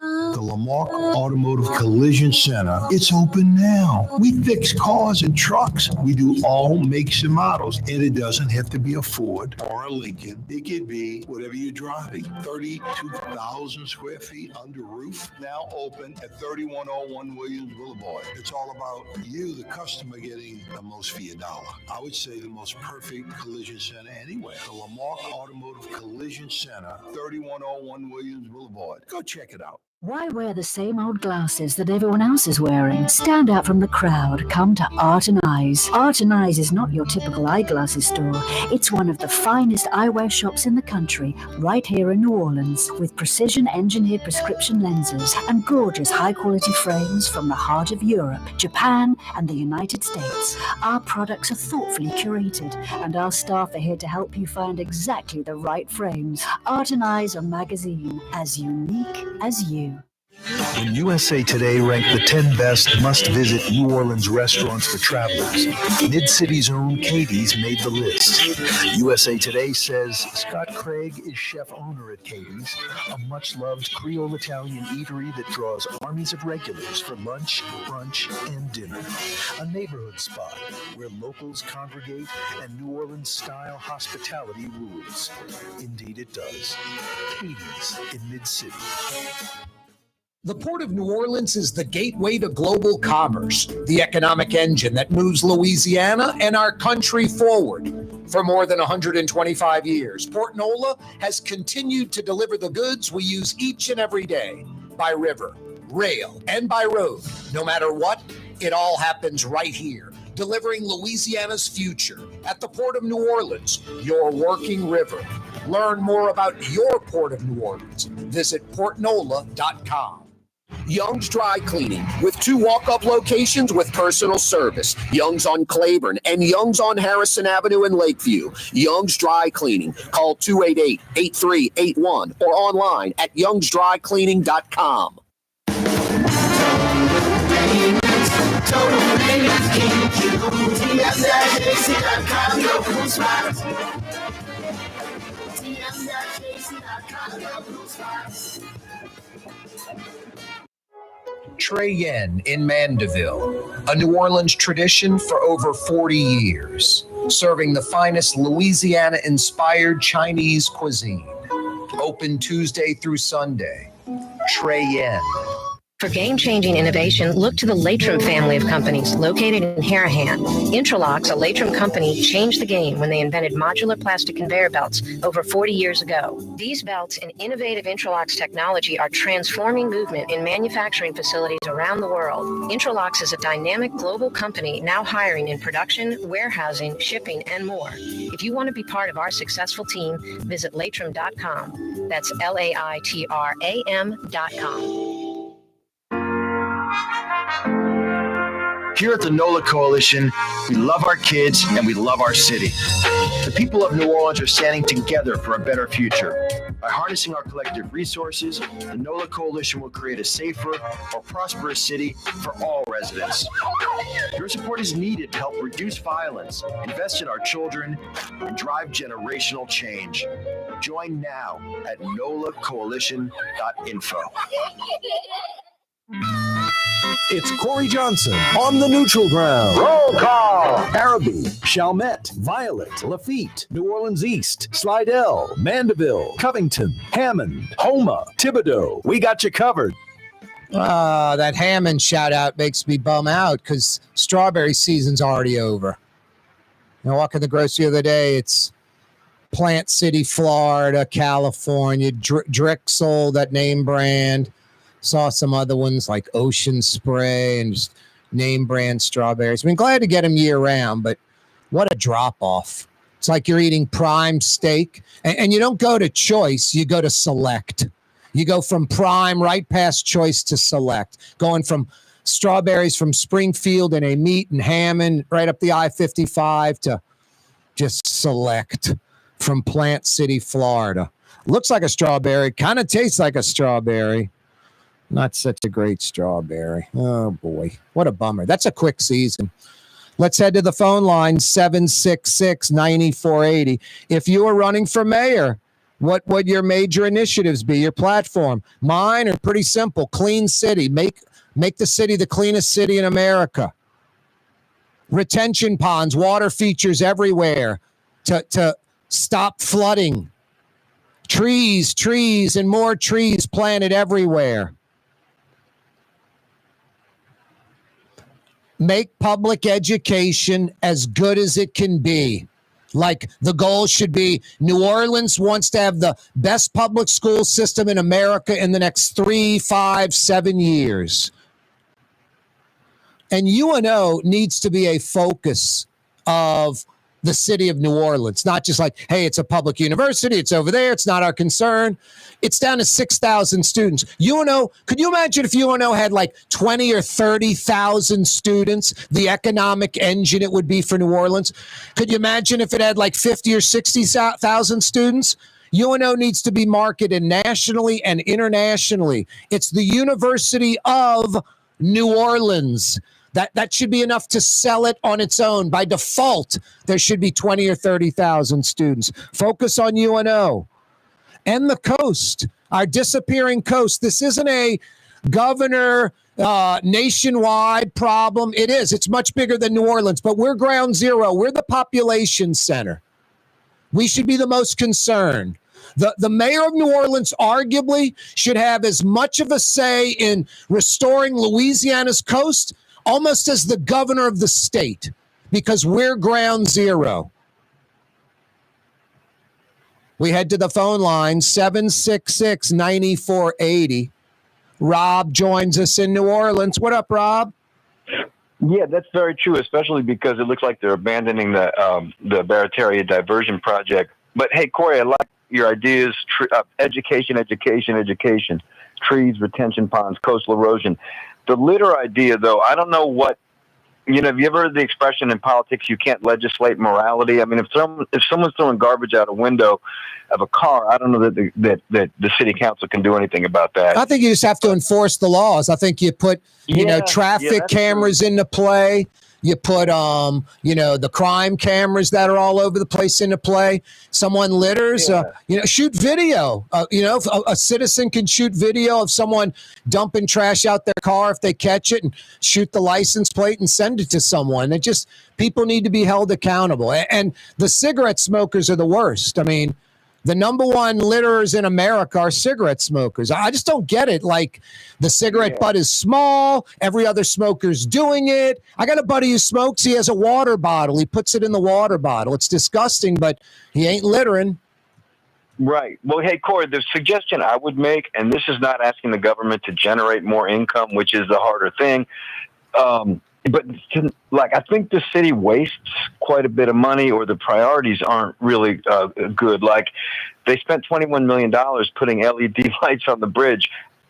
S14: The Lamarck Automotive Collision Center. It's open now. We fix cars and trucks. We do all makes and models. And it doesn't have to be a Ford or a Lincoln. It could be whatever you're driving. 32,000 square feet under roof. Now open at 3101 Williams Boulevard. It's all about you, the customer, getting the most for your dollar. I would say the most perfect collision center anywhere. The Lamarck Automotive Collision Center, 3101 Williams Boulevard. Go check it out.
S3: Why wear the same old glasses that everyone else is wearing? Stand out from the crowd. Come to Art and Eyes. Art and Eyes is not your typical eyeglasses store. It's one of the finest eyewear shops in the country, right here in New Orleans, with precision-engineered prescription lenses and gorgeous high-quality frames from the heart of Europe, Japan, and the United States. Our products are thoughtfully curated, and our staff are here to help you find exactly the right frames. Art and Eyes, a magazine as unique as you.
S10: When USA Today ranked the 10 best must-visit New Orleans restaurants for travelers, Mid-City's own Katie's made the list. USA Today says Scott Craig is chef-owner at Katie's, a much-loved Creole Italian eatery that draws armies of regulars for lunch, brunch, and dinner. A neighborhood spot where locals congregate and New Orleans-style hospitality rules. Indeed it does. Katie's in Mid-City.
S1: The Port of New Orleans is the gateway to global commerce, the economic engine that moves Louisiana and our country forward. For more than 125 years, Port Nola has continued to deliver the goods we use each and every day by river, rail, and by road. No matter what, it all happens right here, delivering Louisiana's future at the Port of New Orleans, your working river. Learn more about your Port of New Orleans. Visit portnola.com. Young's Dry Cleaning, with 2 walk-up locations with personal service. Young's on Claiborne and Young's on Harrison Avenue in Lakeview. Young's Dry Cleaning. Call 288-8381 or online at youngsdrycleaning.com. Trey Yen in Mandeville, a New Orleans tradition for over 40 years, serving the finest Louisiana-inspired Chinese cuisine. Open Tuesday through Sunday. Trey Yen.
S8: For game-changing innovation, look to the Latrim family of companies located in Harahan. Intralox, a Latrim company, changed the game when they invented modular plastic conveyor belts over 40 years ago. These belts and innovative Intralox technology are transforming movement in manufacturing facilities around the world. Intralox is a dynamic global company now hiring in production, warehousing, shipping, and more. If you want to be part of our successful team, visit Latrim.com. That's LAITRAM.com.
S4: Here at the NOLA Coalition, we love our kids and we love our city. The people of New Orleans are standing together for a better future. By harnessing our collective resources, the NOLA Coalition will create a safer, more prosperous city for all residents. Your support is needed to help reduce violence, invest in our children, and drive generational change. Join now at nolacoalition.info.
S10: It's Corey Johnson on the neutral ground. Roll call. Arabi, Chalmette, Violet, Lafitte, New Orleans East, Slidell, Mandeville, Covington, Hammond, Homa, Thibodeau. We got you covered.
S1: That Hammond shout out makes me bum out because strawberry season's already over. I walk in the grocery the other day, it's Plant City, Florida, California, Drexel, that name brand. Saw some other ones like Ocean Spray and just name brand strawberries. I mean, glad to get them year round, but what a drop off. It's like you're eating prime steak and you don't go to choice, you go to select. You go from prime right past choice to select, going from strawberries from Springfield and a meat and Hammond right up the I-55 to just select from Plant City, Florida. Looks like a strawberry, kind of tastes like a strawberry. Not such a great strawberry. Oh, boy. What a bummer. That's a quick season. Let's head to the phone line, 766-9480. If you were running for mayor, what would your major initiatives be, your platform? Mine are pretty simple. Clean city. Make the city the cleanest city in America. Retention ponds, water features everywhere to stop flooding. Trees, and more trees planted everywhere. Make public education as good as it can be. Like the goal should be New Orleans wants to have the best public school system in America in the next 3, 5, 7 years. And UNO needs to be a focus of the city of New Orleans, not just like, hey, it's a public university, it's over there, it's not our concern. It's down to 6,000 students. UNO, could you imagine if UNO had like 20 or 30,000 students, the economic engine it would be for New Orleans? Could you imagine if it had like 50 or 60,000 students? UNO needs to be marketed nationally and internationally. It's the University of New Orleans. That should be enough to sell it on its own. By default, there should be 20 or 30,000 students. Focus on UNO. And the coast, our disappearing coast. This isn't a governor nationwide problem. It is. It's much bigger than New Orleans, but we're ground zero. We're the population center. We should be the most concerned. The mayor of New Orleans arguably should have as much of a say in restoring Louisiana's coast almost as the governor of the state, because we're ground zero. We head to the phone line, 766-9480. Rob joins us in New Orleans. What up, Rob?
S16: Yeah, that's very true, especially because it looks like they're abandoning the Barataria diversion project. But hey, Corey, I like your ideas. Education, trees, retention ponds, coastal erosion. The litter idea, though, I don't know what. Have you ever heard the expression in politics, you can't legislate morality? I mean, if someone's throwing garbage out a window of a car, I don't know that the city council can do anything about that.
S1: I think you just have to enforce the laws. I think you put, traffic cameras into play. You put, the crime cameras that are all over the place into play. Someone litters, shoot video. A citizen can shoot video of someone dumping trash out their car if they catch it, and shoot the license plate and send it to someone. People need to be held accountable. And the cigarette smokers are the worst. I mean, the number one litterers in America are cigarette smokers. I just don't get it. Like, the cigarette butt is small. Every other smoker's doing it. I got a buddy who smokes. He has a water bottle. He puts it in the water bottle. It's disgusting, but he ain't littering.
S16: Right. Well, hey, Corey, the suggestion I would make, and this is not asking the government to generate more income, which is the harder thing, but I think the city wastes quite a bit of money, or the priorities aren't really good. Like, they spent $21 million putting LED lights on the bridge.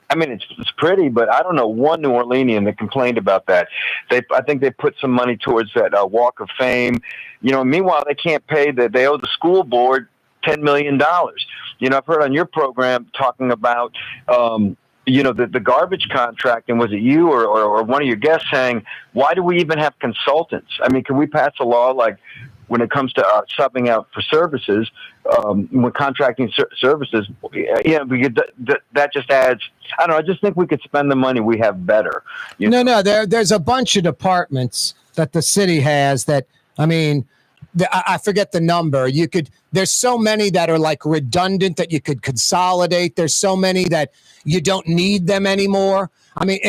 S16: I mean, it's pretty, but I don't know one New Orleanian that complained about that. I think they put some money towards that Walk of Fame. Meanwhile, they can't pay they owe the school board $10 million. I've heard on your program talking about the garbage contract, and was it you or one of your guests saying, why do we even have consultants? I mean, can we pass a law like when it comes to subbing out for services, when contracting services, that just adds, I don't know, I just think we could spend the money we have better.
S1: No, there's a bunch of departments that the city has that, I mean, I forget the number. There's so many that are like redundant that you could consolidate. There's so many that you don't need them anymore. I mean,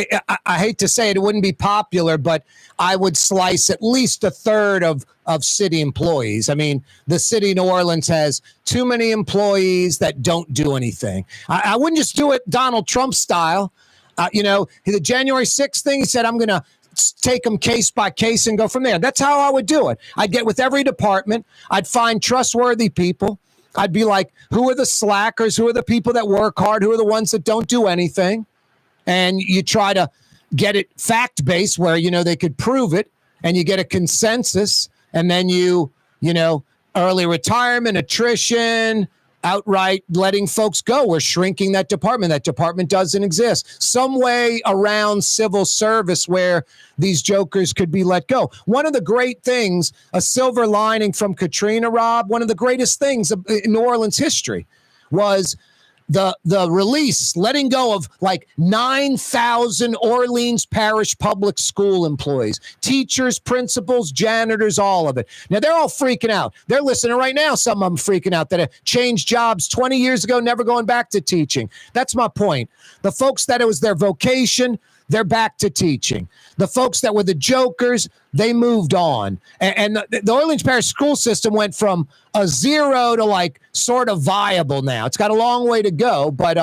S1: I hate to say it wouldn't be popular, but I would slice at least a third of city employees. I mean, the city of New Orleans has too many employees that don't do anything. I wouldn't just do it Donald Trump style. The January 6th thing, he said, I'm going to take them case by case and go from there. That's how I would do it. I'd get with every department. I'd find trustworthy people. I'd be like, who are the slackers? Who are the people that work hard? Who are the ones that don't do anything? And you try to get it fact-based where, they could prove it, and you get a consensus, and then early retirement, attrition, outright letting folks go. We're shrinking that department. That department doesn't exist. Some way around civil service where these jokers could be let go. One of the great things, a silver lining from Katrina, Rob, one of the greatest things in New Orleans history was the release, letting go of like 9,000 Orleans Parish public school employees, teachers, principals, janitors, all of it. Now, they're all freaking out. They're listening right now. Some of them freaking out that have changed jobs 20 years ago, never going back to teaching. That's my point. The folks that it was their vocation, they're back to teaching. The folks that were the jokers, they moved on. And the Orleans Parish school system went from a zero to like sort of viable now. It's got a long way to go, but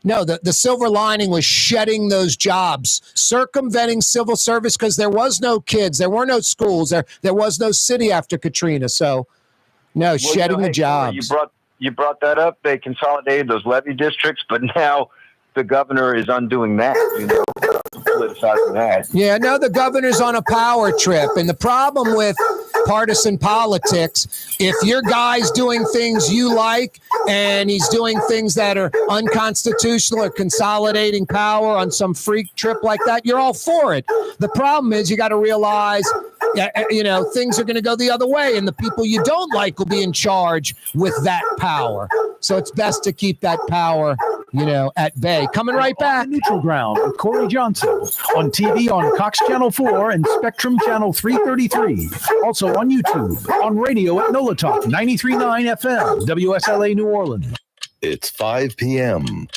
S1: no, the silver lining was shedding those jobs, circumventing civil service because there was no kids, there were no schools, there was no city after Katrina. So, no, shedding the jobs.
S16: You brought that up. They consolidated those levy districts, but now the governor is undoing that, politicizing that.
S1: Yeah, no, the governor's on a power trip. And the problem with partisan politics, if your guy's doing things you like and he's doing things that are unconstitutional or consolidating power on some freak trip like that, you're all for it. The problem is you got to realize, things are going to go the other way, and the people you don't like will be in charge with that power. So it's best to keep that power, at bay. Coming right back.
S10: Neutral Ground with Corey Johnson on TV on Cox Channel 4 and Spectrum Channel 333. Also on YouTube, on radio at NOLA Talk 93.9 FM, WSLA New Orleans.
S7: It's 5 p.m.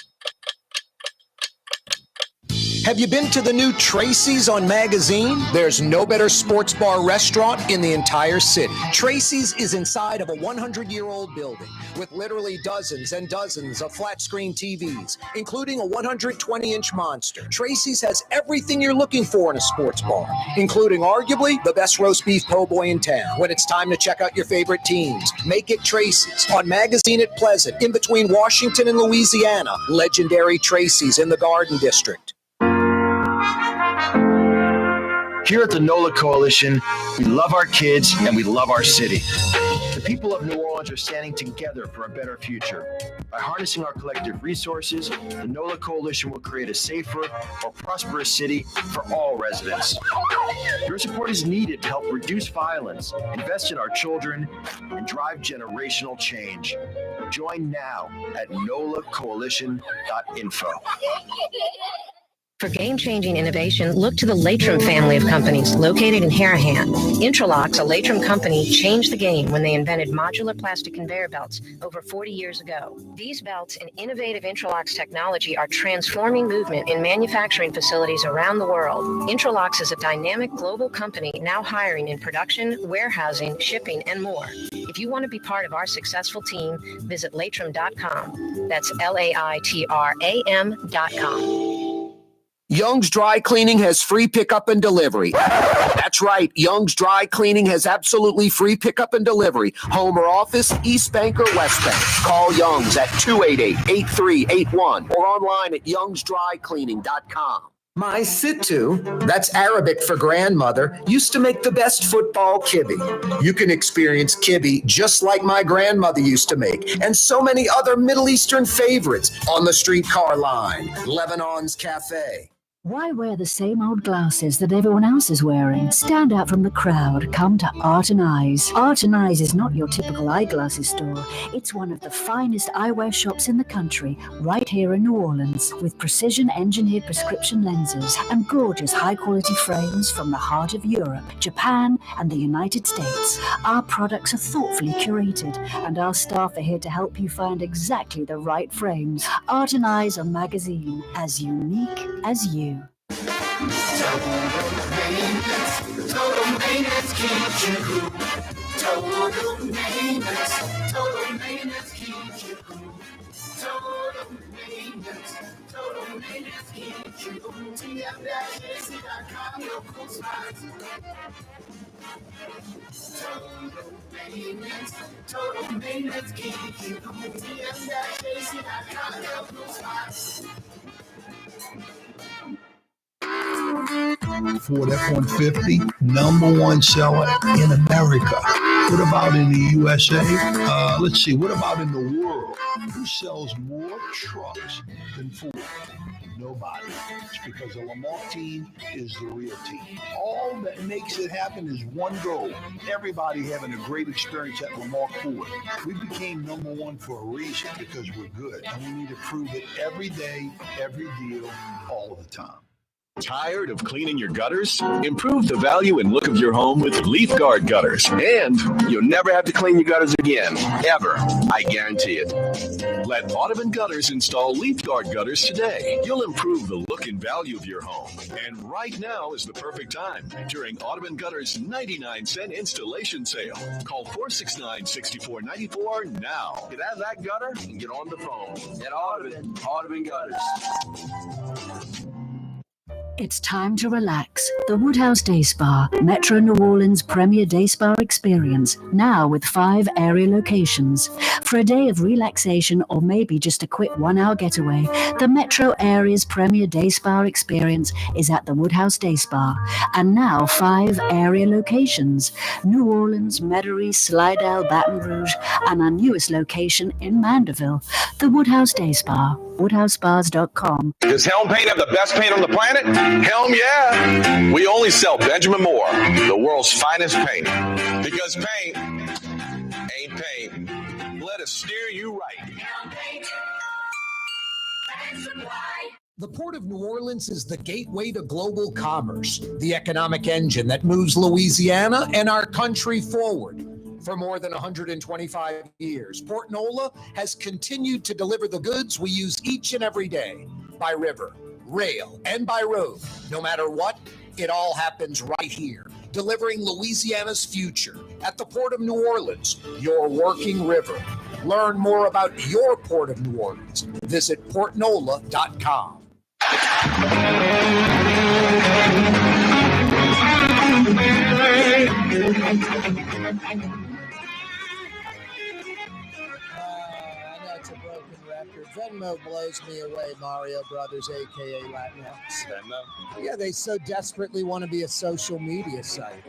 S1: Have you been to the new Tracy's on Magazine? There's no better sports bar restaurant in the entire city. Tracy's is inside of a 100-year-old building with literally dozens and dozens of flat screen TVs, including a 120-inch monster. Tracy's has everything you're looking for in a sports bar, including arguably the best roast beef po' boy in town. When it's time to check out your favorite teams, make it Tracy's on Magazine at Pleasant, in between Washington and Louisiana. Legendary Tracy's in the Garden District.
S4: Here at the NOLA Coalition, we love our kids and we love our city. The people of New Orleans are standing together for a better future. By harnessing our collective resources, the NOLA Coalition will create a safer, more prosperous city for all residents. Your support is needed to help reduce violence, invest in our children, and drive generational change. Join now at nolacoalition.info.
S8: For game-changing innovation, look to the Latrim family of companies located in Harahan. Intralocks, a Latrim company, changed the game when they invented modular plastic conveyor belts over 40 years ago. These belts and innovative Intralocks technology are transforming movement in manufacturing facilities around the world. Intralocks is a dynamic global company now hiring in production, warehousing, shipping, and more. If you want to be part of our successful team, visit Latrim.com. That's LAITRAM.com.
S1: Young's Dry Cleaning has free pickup and delivery. That's right. Young's Dry Cleaning has absolutely free pickup and delivery. Home or office, East Bank or West Bank. Call Young's at 288-8381 or online at youngsdrycleaning.com. My Sittu, that's Arabic for grandmother, used to make the best football kibbe. You can experience kibbe just like my grandmother used to make, and so many other Middle Eastern favorites on the streetcar line. Lebanon's Cafe.
S3: Why wear the same old glasses that everyone else is wearing? Stand out from the crowd. Come to Art and Eyes. Art and Eyes is not your typical eyeglasses store. It's one of the finest eyewear shops in the country, right here in New Orleans, with precision-engineered prescription lenses and gorgeous high-quality frames from the heart of Europe, Japan, and the United States. Our products are thoughtfully curated, and our staff are here to help you find exactly the right frames. Art and Eyes on Magazine, as unique as you.
S15: Total maintenance keeps you cool. Total maintenance keeps you cool. Total maintenance keeps you cool. TM-AC.com, your cool spots. Total maintenance keeps you cool. TM-AC.com, your cool spots.
S14: Ford F-150, #1 seller in America. What about in the USA? Let's see, what about in the world? Who sells more trucks than Ford? Nobody. It's because the Lamar team is the real team. All that makes it happen is one goal. Everybody having a great experience at Lamar Ford. We became #1 for a reason, because we're good. And we need to prove it every day, every deal, all the time.
S7: Tired of cleaning your gutters? Improve the value and look of your home with LeafGuard gutters. And you'll never have to clean your gutters again, ever. I guarantee it. Let Audubon Gutters install LeafGuard gutters today. You'll improve the look and value of your home. And right now is the perfect time during Audubon Gutters' 99-cent installation sale. Call 469-6494 now. Get out of that gutter and get on the phone. At Audubon Gutters.
S3: It's time to relax. The Woodhouse Day Spa, Metro New Orleans' premier day spa experience, now with 5 area locations. For a day of relaxation or maybe just a quick 1-hour getaway, the Metro area's premier day spa experience is at the Woodhouse Day Spa. And now 5 area locations: New Orleans, Metairie, Slidell, Baton Rouge, and our newest location in Mandeville. The Woodhouse Day Spa, woodhousespas.com.
S6: Does Helm Paint have the best paint on the planet? Helm, yeah. We only sell Benjamin Moore, the world's finest paint. Because paint ain't paint. Let us steer you right.
S1: The Port of New Orleans is the gateway to global commerce, the economic engine that moves Louisiana and our country forward. For more than 125 years, Port Nola has continued to deliver the goods we use each and every day by river, rail, and by road. No matter what, it all happens right here, delivering Louisiana's future at the Port of New Orleans, your working river. Learn more about your Port of New Orleans. Visit portnola.com. I know it's a broken record. Venmo blows me away, Mario Brothers, a.k.a. Latinx.
S2: Venmo?
S1: Yeah, they so desperately want to be a social media site,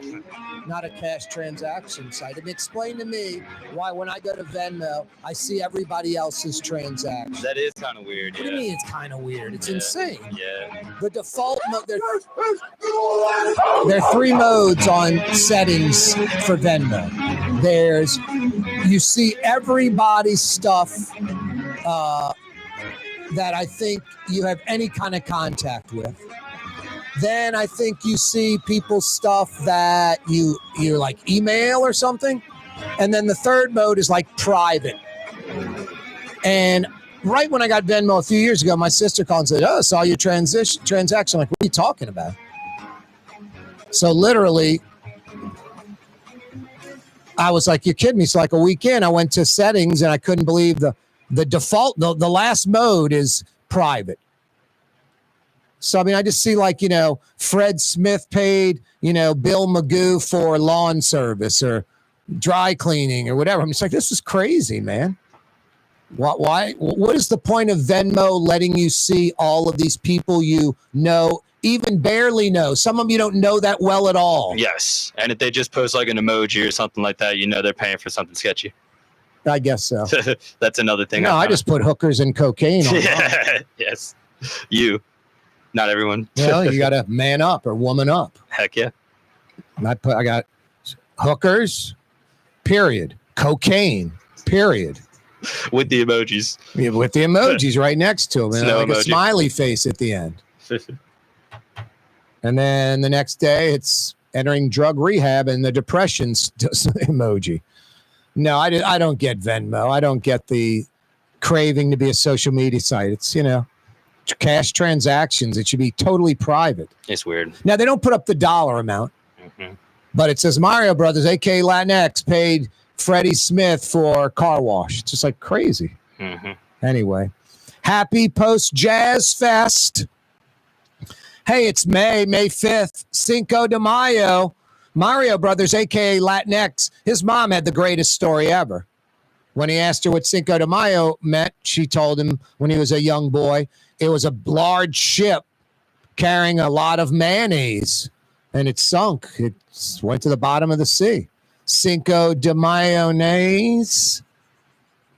S1: not a cash transaction site. And explain to me why when I go to Venmo, I see everybody else's transactions.
S2: That is kind of weird.
S1: What do you mean it's kind of weird? It's insane.
S2: Yeah.
S1: The default mode, there are three modes on settings for Venmo. There's, you see everybody's stuff that I think you have any kind of contact with. Then I think you see people's stuff that you like email or something. And then the third mode is like private. And right when I got Venmo a few years ago, my sister called and said, "Oh, I saw your transaction." I'm like, what are you talking about? So literally, I was like, you're kidding me. So like a week in, I went to settings and I couldn't believe the default, the last mode is private. So, I mean, I just see like, Fred Smith paid, Bill Magoo for lawn service or dry cleaning or whatever. I'm just like, this is crazy, man. Why? What is the point of Venmo letting you see all of these people you know, even barely know? Some of them you don't know that well at all.
S2: Yes. And if they just post like an emoji or something like that, they're paying for something sketchy.
S1: I guess so.
S2: That's another thing.
S1: No, I just put hookers and cocaine on.
S2: Yeah. Yes. You. Not everyone.
S1: You got to man up or woman up.
S2: Heck yeah.
S1: I got hookers, period. Cocaine, period.
S2: With the emojis.
S1: Yeah, with the emojis right next to them. And
S2: Snow
S1: like
S2: emoji.
S1: a smiley face at the end. And then the next day it's entering drug rehab and the depression emoji. No, I don't get Venmo. I don't get the craving to be a social media site. It's, cash transactions. It should be totally private.
S2: It's weird.
S1: Now, they don't put up the dollar amount, but it says Mario Brothers, a.k.a. Latinx, paid Freddie Smith for car wash. It's just like crazy. Anyway, happy post-Jazz Fest. Hey, it's May 5th, Cinco de Mayo. Mario Brothers, a.k.a. Latinx, his mom had the greatest story ever. When he asked her what Cinco de Mayo meant, she told him when he was a young boy, it was a large ship carrying a lot of mayonnaise, and it sunk. It went to the bottom of the sea. Cinco de Mayonnaise.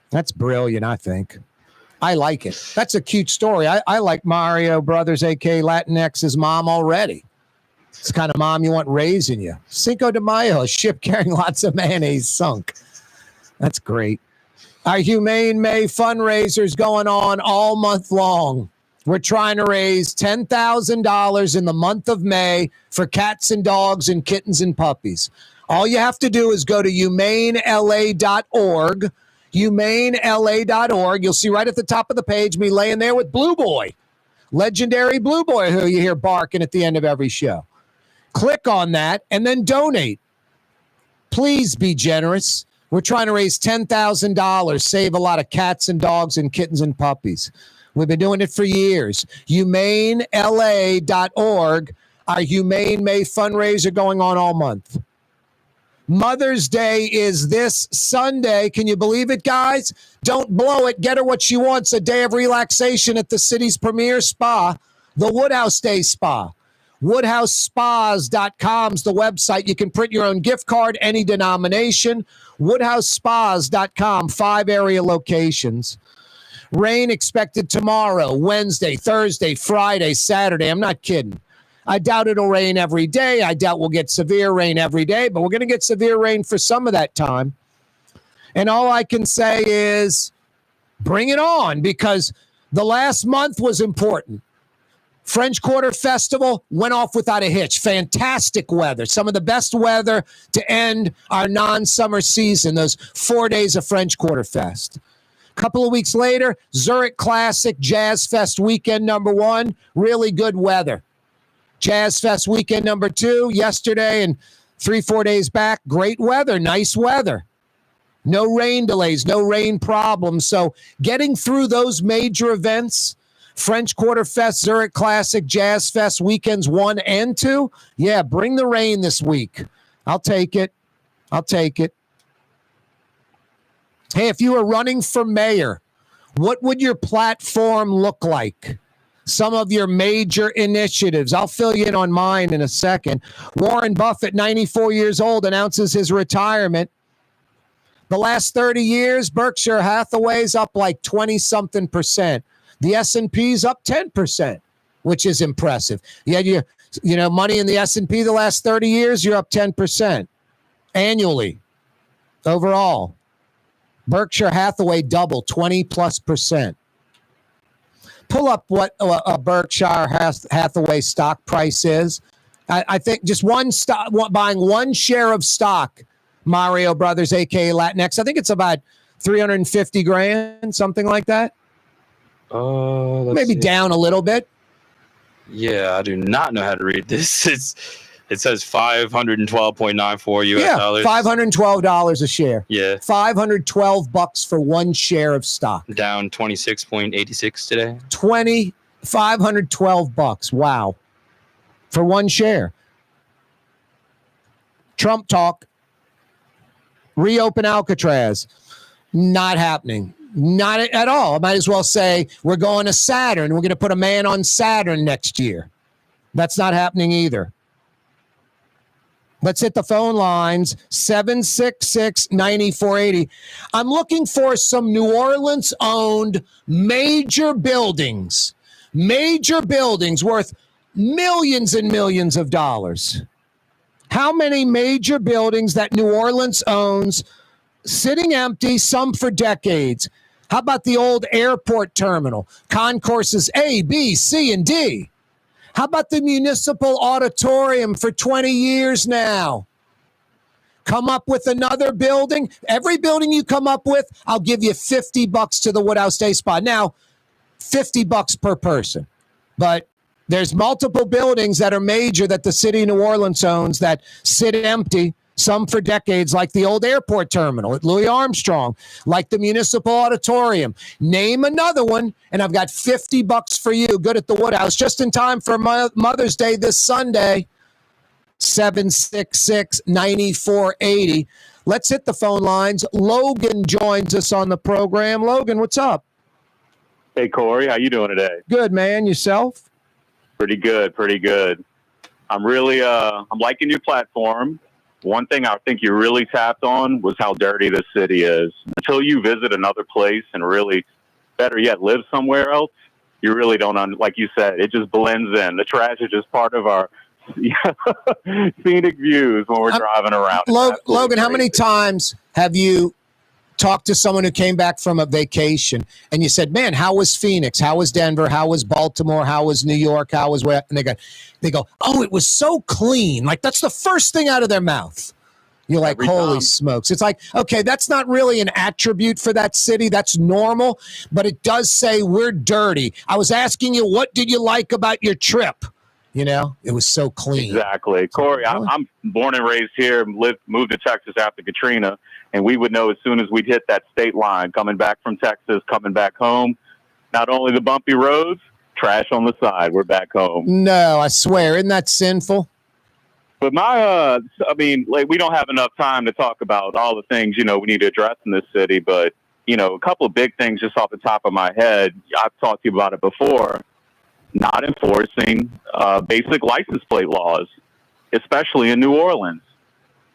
S1: That's brilliant, I think. I like it. That's a cute story. I like Mario Brothers, a.k.a. Latinx's mom already. It's the kind of mom you want raising you. Cinco de Mayo, a ship carrying lots of mayonnaise sunk. That's great. Our Humane May fundraisers going on all month long. We're trying to raise $10,000 in the month of May for cats and dogs and kittens and puppies. All you have to do is go to humanela.org, humanela.org. You'll see right at the top of the page me laying there with Blue Boy, legendary Blue Boy, who you hear barking at the end of every show. Click on that and then donate. Please be generous. We're trying to raise $10,000, save a lot of cats and dogs and kittens and puppies. We've been doing it for years. HumaneLA.org, our Humane May fundraiser going on all month. Mother's Day is this Sunday. Can you believe it, guys? Don't blow it. Get her what she wants. A day of relaxation at the city's premier spa, the Woodhouse Day Spa. WoodhouseSpas.com is the website. You can print your own gift card, any denomination. WoodhouseSpas.com, 5 area locations. Rain expected tomorrow, Wednesday, Thursday, Friday, Saturday. I'm not kidding. I doubt it'll rain every day. I doubt we'll get severe rain every day, but we're going to get severe rain for some of that time. And all I can say is bring it on, because the last month was important. French Quarter Festival went off without a hitch. Fantastic weather. Some of the best weather to end our non-summer season, those 4 days of French Quarter Fest. Couple of weeks later, Zurich Classic Jazz Fest weekend number 1, really good weather. Jazz Fest weekend number 2, yesterday and 3-4 days back, great weather, nice weather. No rain delays, no rain problems. So getting through those major events, French Quarter Fest, Zurich Classic, Jazz Fest weekends 1 and 2, yeah, bring the rain this week. I'll take it. I'll take it. Hey, if you were running for mayor, what would your platform look like? Some of your major initiatives. I'll fill you in on mine in a second. Warren Buffett, 94 years old, announces his retirement. The last 30 years, Berkshire Hathaway's up like 20-something%. The S&P's up 10%, which is impressive. You had your money in the S&P the last 30 years, you're up 10% annually overall. Berkshire Hathaway doubled 20+%. Pull up what a Berkshire Hathaway stock price is. I think just buying one share of stock, Mario Brothers, aka Latinx. I think it's about $350,000, something like that. Maybe down a little bit.
S2: Yeah, I do not know how to read this. It says $512.94 US dollars.
S1: $512 a share.
S2: Yeah.
S1: $512 for one share of stock.
S2: Down 26.86 today.
S1: $512. Wow. For one share. Trump talk. Reopen Alcatraz. Not happening. Not at all. I might as well say we're going to Saturn. We're going to put a man on Saturn next year. That's not happening either. Let's hit the phone lines, 766-9480. I'm looking for some New Orleans-owned major buildings worth millions and millions of dollars. How many major buildings that New Orleans owns sitting empty, some for decades? How about the old airport terminal, concourses A, B, C, and D? How about the municipal auditorium for 20 years now? Come up with another building. Every building you come up with, I'll give you $50 to the Woodhouse Day Spa. Now, $50 per person. But there's multiple buildings that are major that the city of New Orleans owns that sit empty, some for decades, like the old airport terminal at Louis Armstrong, like the municipal auditorium. Name another one, and I've got $50 for you. Good at the Woodhouse, just in time for Mother's Day this Sunday. 766-9480. Let's hit the phone lines. Logan joins us on the program. Logan, what's up?
S17: Hey, Corey, how you doing today?
S1: Good, man. Yourself?
S17: Pretty good, pretty good. I'm really, I'm liking your platform. One thing I think you really tapped on was how dirty this city is. Until you visit another place and really, better yet, live somewhere else, you really don't, like you said, it just blends in. The trash is just part of our scenic views when we're driving around.
S1: Logan, how many times have you talked to someone who came back from a vacation and you said, man, how was Phoenix? How was Denver? How was Baltimore? How was New York? How was where? And they go, oh, it was so clean. Like, that's the first thing out of their mouth. You're like, holy smokes. It's like, okay, that's not really an attribute for that city. That's normal, but it does say we're dirty. I was asking you, what did you like about your trip? You know, it was so clean.
S17: Exactly. Corey, I'm born and raised here, moved to Texas after Katrina, and we would know as soon as we'd hit that state line, coming back from Texas, coming back home, not only the bumpy roads, trash on the side, we're back home.
S1: No, I swear. Isn't that sinful?
S17: But I mean, like, we don't have enough time to talk about all the things, we need to address in this city, but, a couple of big things just off the top of my head. I've talked to you about it before. Not enforcing basic license plate laws, especially in New Orleans.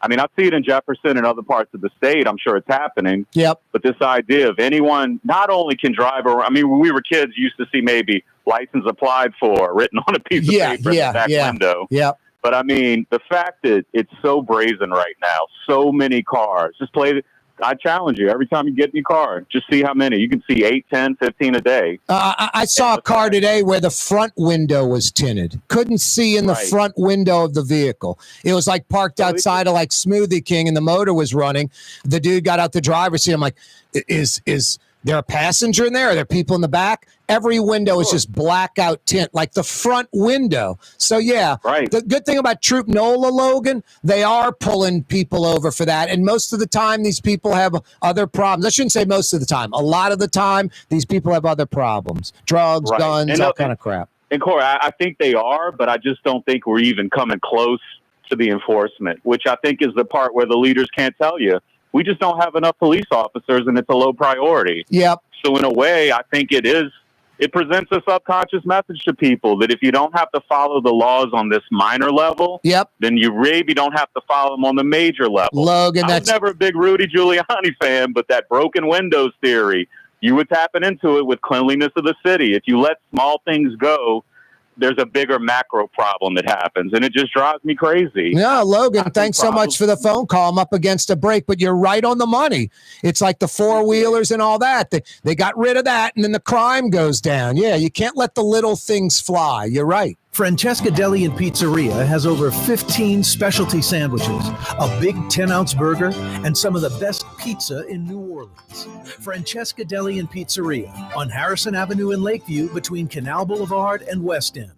S17: I mean, I see it in Jefferson and other parts of the state. I'm sure it's happening.
S1: Yep.
S17: But this idea of anyone not only can drive around. I mean, when we were kids, you used to see maybe license applied for written on a piece of paper in the back window.
S1: Yep.
S17: But I mean, the fact that it's so brazen right now, so many cars, I challenge you, every time you get in your car, just see how many. You can see 8, 10, 15 a day.
S1: I saw a car today where the front window was tinted. Couldn't see in the front window of the vehicle. It was like parked outside of like Smoothie King and the motor was running. The dude got out the driver's seat. I'm like, is there a passenger in there? Are there people in the back? Every window is just blackout tint, like the front window. So, yeah,
S17: right.
S1: The good thing about Troop NOLA, Logan, they are pulling people over for that. And most of the time, these people have other problems. I shouldn't say most of the time. A lot of the time, these people have other problems. Drugs,
S17: Right.
S1: guns,
S17: And
S1: all kind of crap.
S17: And Corey, I think they are, but I just don't think we're even coming close to the enforcement, which I think is the part where the leaders can't tell you. We just don't have enough police officers, and it's a low priority.
S1: Yep.
S17: So in a way, I think it presents a subconscious message to people that if you don't have to follow the laws on this minor level, then you maybe don't have to follow them on the major level.
S1: Logan,
S17: I was never a big Rudy Giuliani fan, but that broken windows theory, you were tapping into it with cleanliness of the city. If you let small things go, there's a bigger macro problem that happens, and it just drives me crazy.
S1: Yeah, Logan, thanks so much for the phone call. I'm up against a break, but you're right on the money. It's like the four-wheelers and all that. They got rid of that, and then the crime goes down. Yeah, you can't let the little things fly. You're right.
S10: Francesca Deli and Pizzeria has over 15 specialty sandwiches, a big 10-ounce burger, and some of the best pizza in New Orleans. Francesca Deli and Pizzeria on Harrison Avenue in Lakeview between Canal Boulevard and West End.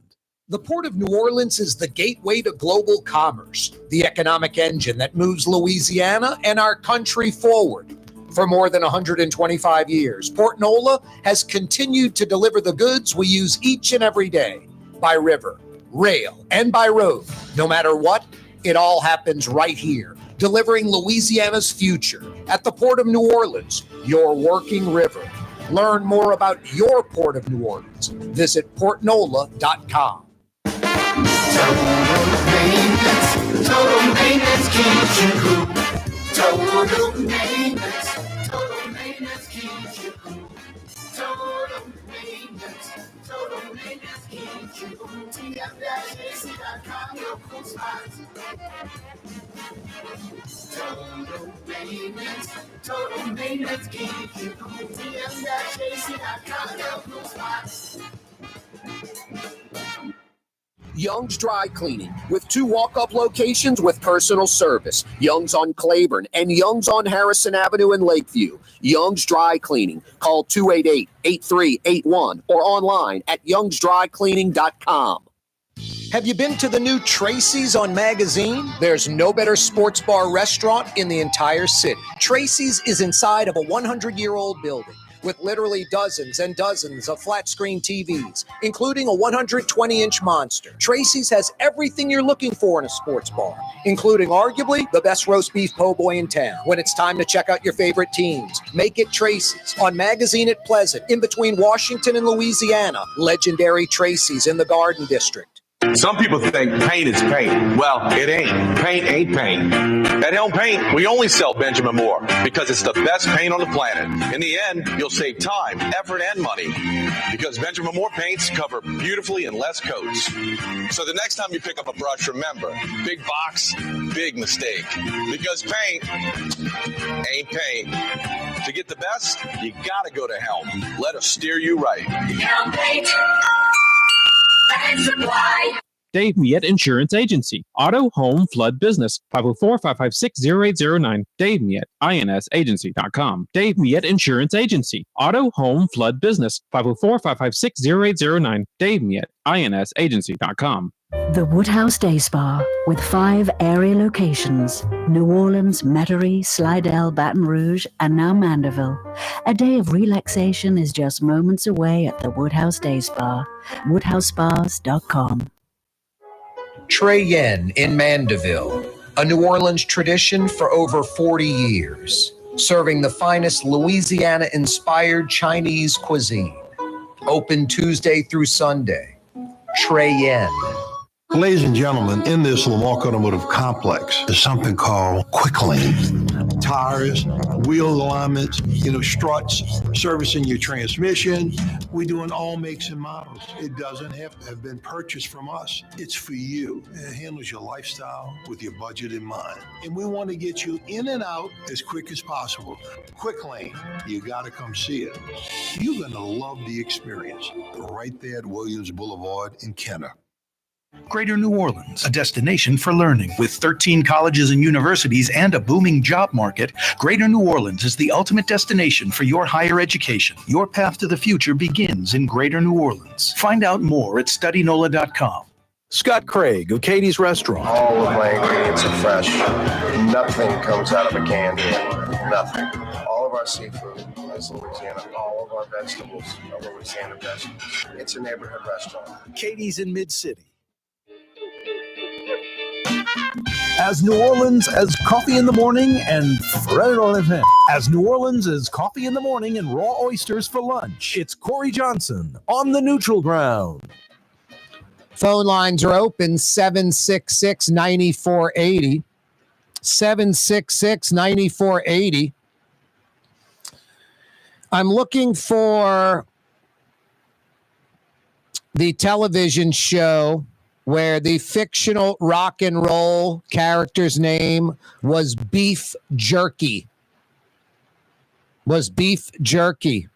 S1: The Port of New Orleans is the gateway to global commerce, the economic engine that moves Louisiana and our country forward. For more than 125 years, Port NOLA has continued to deliver the goods we use each and every day. By river, rail, and by road. No matter what, it all happens right here, delivering Louisiana's future at the Port of New Orleans, your working river. Learn more about your Port of New Orleans. Visit portnola.com.
S15: Total maintenance keeps you cool. Total maintenance keeps you cool. Total maintenance keeps you cool. TM-AC.com, your cool spots. Total maintenance keeps you cool. TM-AC.com, your cool spots.
S1: Young's Dry Cleaning, with 2 walk-up locations with personal service. Young's on Claiborne and Young's on Harrison Avenue in Lakeview. Young's Dry Cleaning. Call 288-8381 or online at youngsdrycleaning.com. Have you been to the new Tracy's on Magazine? There's no better sports bar restaurant in the entire city. Tracy's is inside of a 100-year-old building with literally dozens and dozens of flat-screen TVs, including a 120-inch monster. Tracy's has everything you're looking for in a sports bar, including arguably the best roast beef po' boy in town. When it's time to check out your favorite teams, make it Tracy's. On Magazine at Pleasant, in between Washington and Louisiana, legendary Tracy's in the Garden District.
S6: Some people think paint is paint. Well, it ain't. Paint ain't paint. At Helm Paint, we only sell Benjamin Moore because it's the best paint on the planet. In the end, you'll save time, effort, and money because Benjamin Moore paints cover beautifully in less coats. So the next time you pick up a brush, remember, big box, big mistake. Because paint ain't paint. To get the best, you gotta go to Helm. Let us steer you right.
S15: Helm Paint.
S5: Dave Miet Insurance Agency. Auto, home, flood, business. 504-556-0809. Dave Miet, INSagency.com. Dave Miet Insurance Agency. Auto, home, flood, business. 504-556-0809. Dave Miet, INSagency.com.
S3: The Woodhouse Day Spa, with 5 area locations: New Orleans, Metairie, Slidell, Baton Rouge, and now Mandeville. A day of relaxation is just moments away at the Woodhouse Day Spa. WoodhouseSpas.com.
S1: Trey Yen in Mandeville, a New Orleans tradition for over 40 years, serving the finest Louisiana-inspired Chinese cuisine. Open Tuesday through Sunday. Trey Yen.
S14: Ladies and gentlemen, in this Lamarck Automotive Complex is something called Quick Lane. Tires, wheel alignments, struts, servicing your transmission. We do in all makes and models. It doesn't have to have been purchased from us. It's for you. It handles your lifestyle with your budget in mind. And we want to get you in and out as quick as possible. Quick Lane, you got to come see it. You're going to love the experience. Right there at Williams Boulevard in Kenner.
S9: Greater New Orleans, a destination for learning. With 13 colleges and universities and a booming job market, Greater New Orleans is the ultimate destination for your higher education. Your path to the future begins in Greater New Orleans. Find out more at studynola.com.
S10: Scott Craig of Katie's Restaurant.
S18: All of my ingredients are fresh. Nothing comes out of a can here. Nothing. All of our seafood is Louisiana. All of our vegetables are Louisiana vegetables. It's a neighborhood restaurant.
S10: Katie's in Mid-City. As New Orleans as coffee in the morning and Fred on FM. As New Orleans as coffee in the morning and raw oysters for lunch. It's Corey Johnson on the neutral ground.
S1: Phone lines are open, 766-9480. 766-9480. I'm looking for the television show where the fictional rock and roll character's name was Beef Jerky. Was Beef Jerky.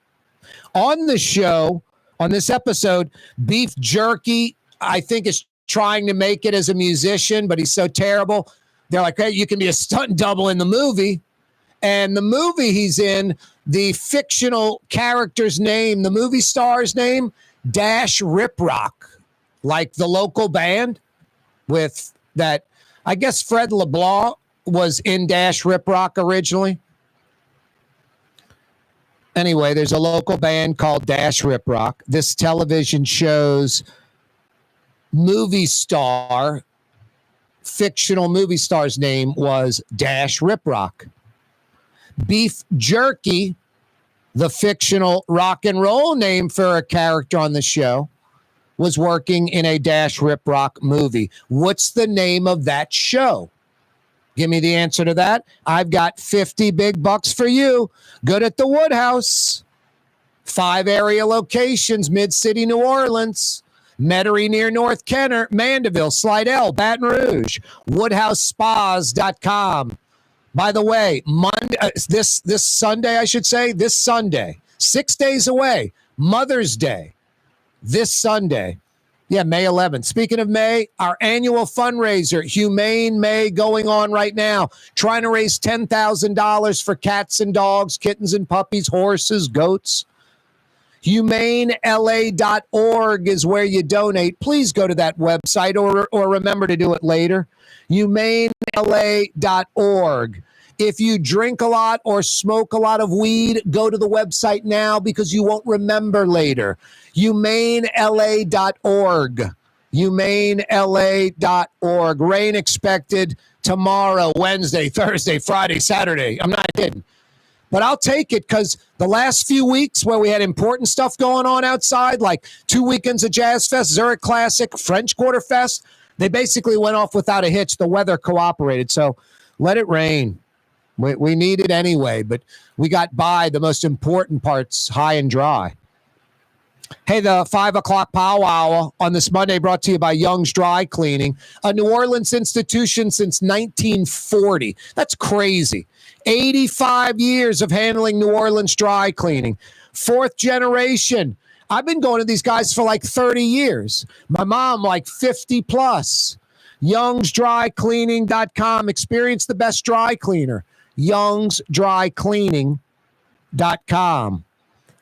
S1: On the show, on this episode, Beef Jerky, I think, is trying to make it as a musician, but he's so terrible. They're like, hey, you can be a stunt double in the movie. And the movie he's in, the fictional character's name, the movie star's name, Dash Rip Rock. Like the local band with that, I guess Fred LeBlanc was in Dash Rip Rock originally. Anyway, there's a local band called Dash Rip Rock. This television show's movie star, fictional movie star's name was Dash Rip Rock. Beef Jerky, the fictional rock and roll name for a character on the show, was working in a Dash Rip Rock movie. What's the name of that show? Give me the answer to that. I've got 50 big bucks for you. Good at the Woodhouse. 5 area locations, Mid-City, New Orleans. Metairie near North Kenner, Mandeville, Slidell, Baton Rouge. WoodhouseSpas.com. By the way, this Sunday, I should say, this Sunday, 6 days away, Mother's Day. This Sunday. Yeah, May 11th. Speaking of May, our annual fundraiser, Humane May, going on right now. Trying to raise $10,000 for cats and dogs, kittens and puppies, horses, goats. HumaneLA.org is where you donate. Please go to that website or remember to do it later. HumaneLA.org. If you drink a lot or smoke a lot of weed, go to the website now because you won't remember later. HumaneLA.org. HumaneLA.org. Rain expected tomorrow, Wednesday, Thursday, Friday, Saturday. I'm not kidding. But I'll take it because the last few weeks where we had important stuff going on outside, like 2 weekends of Jazz Fest, Zurich Classic, French Quarter Fest, they basically went off without a hitch. The weather cooperated. So let it rain. We need it anyway, but we got by the most important parts high and dry. Hey, the 5 o'clock powwow on this Monday brought to you by Young's Dry Cleaning, a New Orleans institution since 1940. That's crazy. 85 years of handling New Orleans dry cleaning. 4th generation. I've been going to these guys for like 30 years. My mom, like 50 plus. YoungsDryCleaning.com. Experience the best dry cleaner. YoungsDryCleaning.com.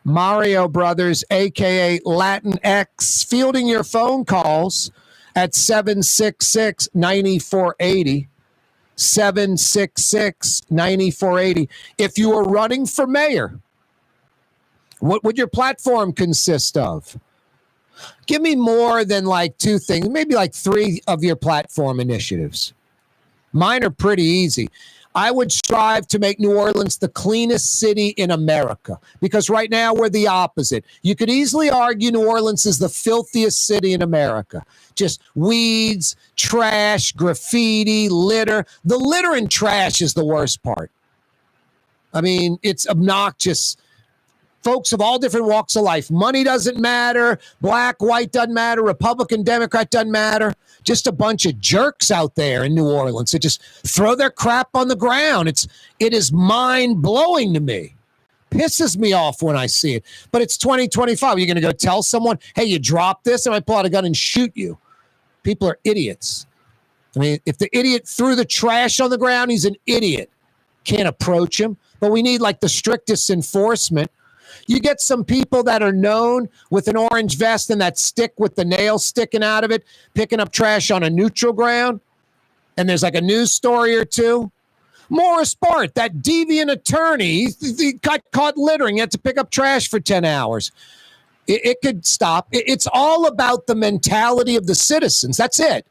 S1: Mario Brothers, a.k.a. Latinx, fielding your phone calls at 766-9480. 766-9480. If you are running for mayor, what would your platform consist of? Give me more than like 2 things, maybe like 3 of your platform initiatives. Mine are pretty easy. I would strive to make New Orleans the cleanest city in America because right now we're the opposite. You could easily argue New Orleans is the filthiest city in America. Just weeds, trash, graffiti, litter. The litter and trash is the worst part. I mean, it's obnoxious. Folks of all different walks of life. Money doesn't matter. Black, white doesn't matter. Republican, Democrat doesn't matter. Just a bunch of jerks out there in New Orleans that just throw their crap on the ground. It is mind-blowing to me. Pisses me off when I see it. But it's 2025. You're going to go tell someone, hey, you dropped this, and I pull out a gun and shoot you. People are idiots. I mean, if the idiot threw the trash on the ground, he's an idiot. Can't approach him. But we need like the strictest enforcement. You get some people that are known with an orange vest and that stick with the nail sticking out of it, picking up trash on a neutral ground, and there's like a news story or two. Morris Bart, that deviant attorney, he got caught littering. He had to pick up trash for 10 hours. It could stop. It's all about the mentality of the citizens. That's it.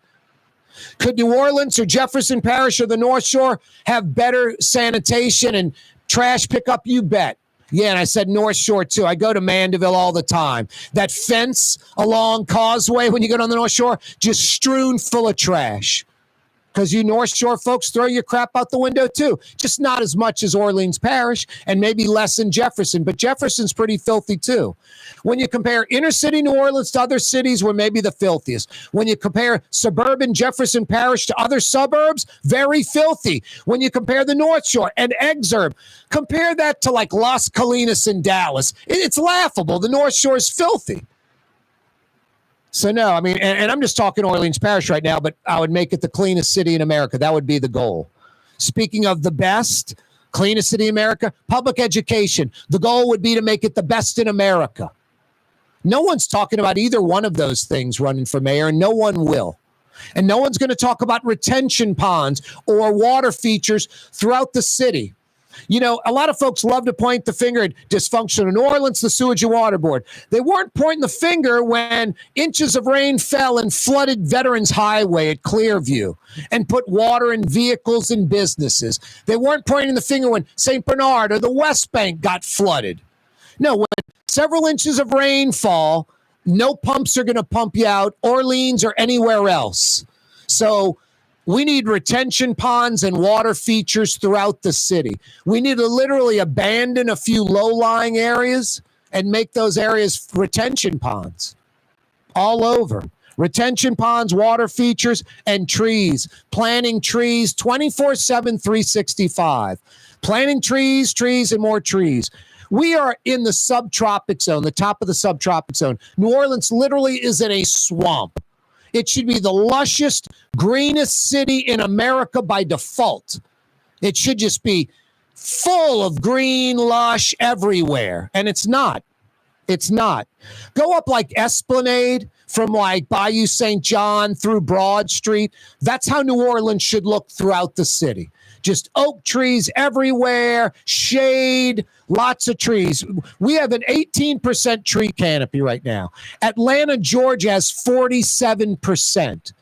S1: Could New Orleans or Jefferson Parish or the North Shore have better sanitation and trash pickup? You bet. Yeah, and I said North Shore, too. I go to Mandeville all the time. That fence along Causeway when you go on the North Shore, just strewn full of trash. Because you North Shore folks throw your crap out the window, too. Just not as much as Orleans Parish and maybe less in Jefferson. But Jefferson's pretty filthy, too. When you compare inner city New Orleans to other cities, we're maybe the filthiest. When you compare suburban Jefferson Parish to other suburbs, very filthy. When you compare the North Shore and Exurb, compare that to like Las Colinas in Dallas. It's laughable. The North Shore is filthy. So, no, I mean, and I'm just talking Orleans Parish right now, but I would make it the cleanest city in America. That would be the goal. Speaking of the best, cleanest city in America, public education. The goal would be to make it the best in America. No one's talking about either one of those things running for mayor, and no one will. And no one's going to talk about retention ponds or water features throughout the city. You know, a lot of folks love to point the finger at dysfunction in New Orleans, the Sewage and Water Board. They weren't pointing the finger when inches of rain fell and flooded Veterans Highway at Clearview and put water in vehicles and businesses. They weren't pointing the finger when St. Bernard or the West Bank got flooded. No, when several inches of rain fall, no pumps are going to pump you out, Orleans or anywhere else. So we need retention ponds and water features throughout the city. We need to literally abandon a few low-lying areas and make those areas retention ponds all over. Retention ponds, water features, and trees. Planting trees 24/7, 365. Planting trees, and more trees. We are in the subtropic zone, the top of the subtropic zone. New Orleans literally is in a swamp. It should be the lushest, greenest city in America by default. It should just be full of green, lush everywhere. And it's not. It's not. Go up like Esplanade from like Bayou St. John through Broad Street. That's how New Orleans should look throughout the city. Just oak trees everywhere, shade, lots of trees. We have an 18% tree canopy right now. Atlanta, Georgia has 47%.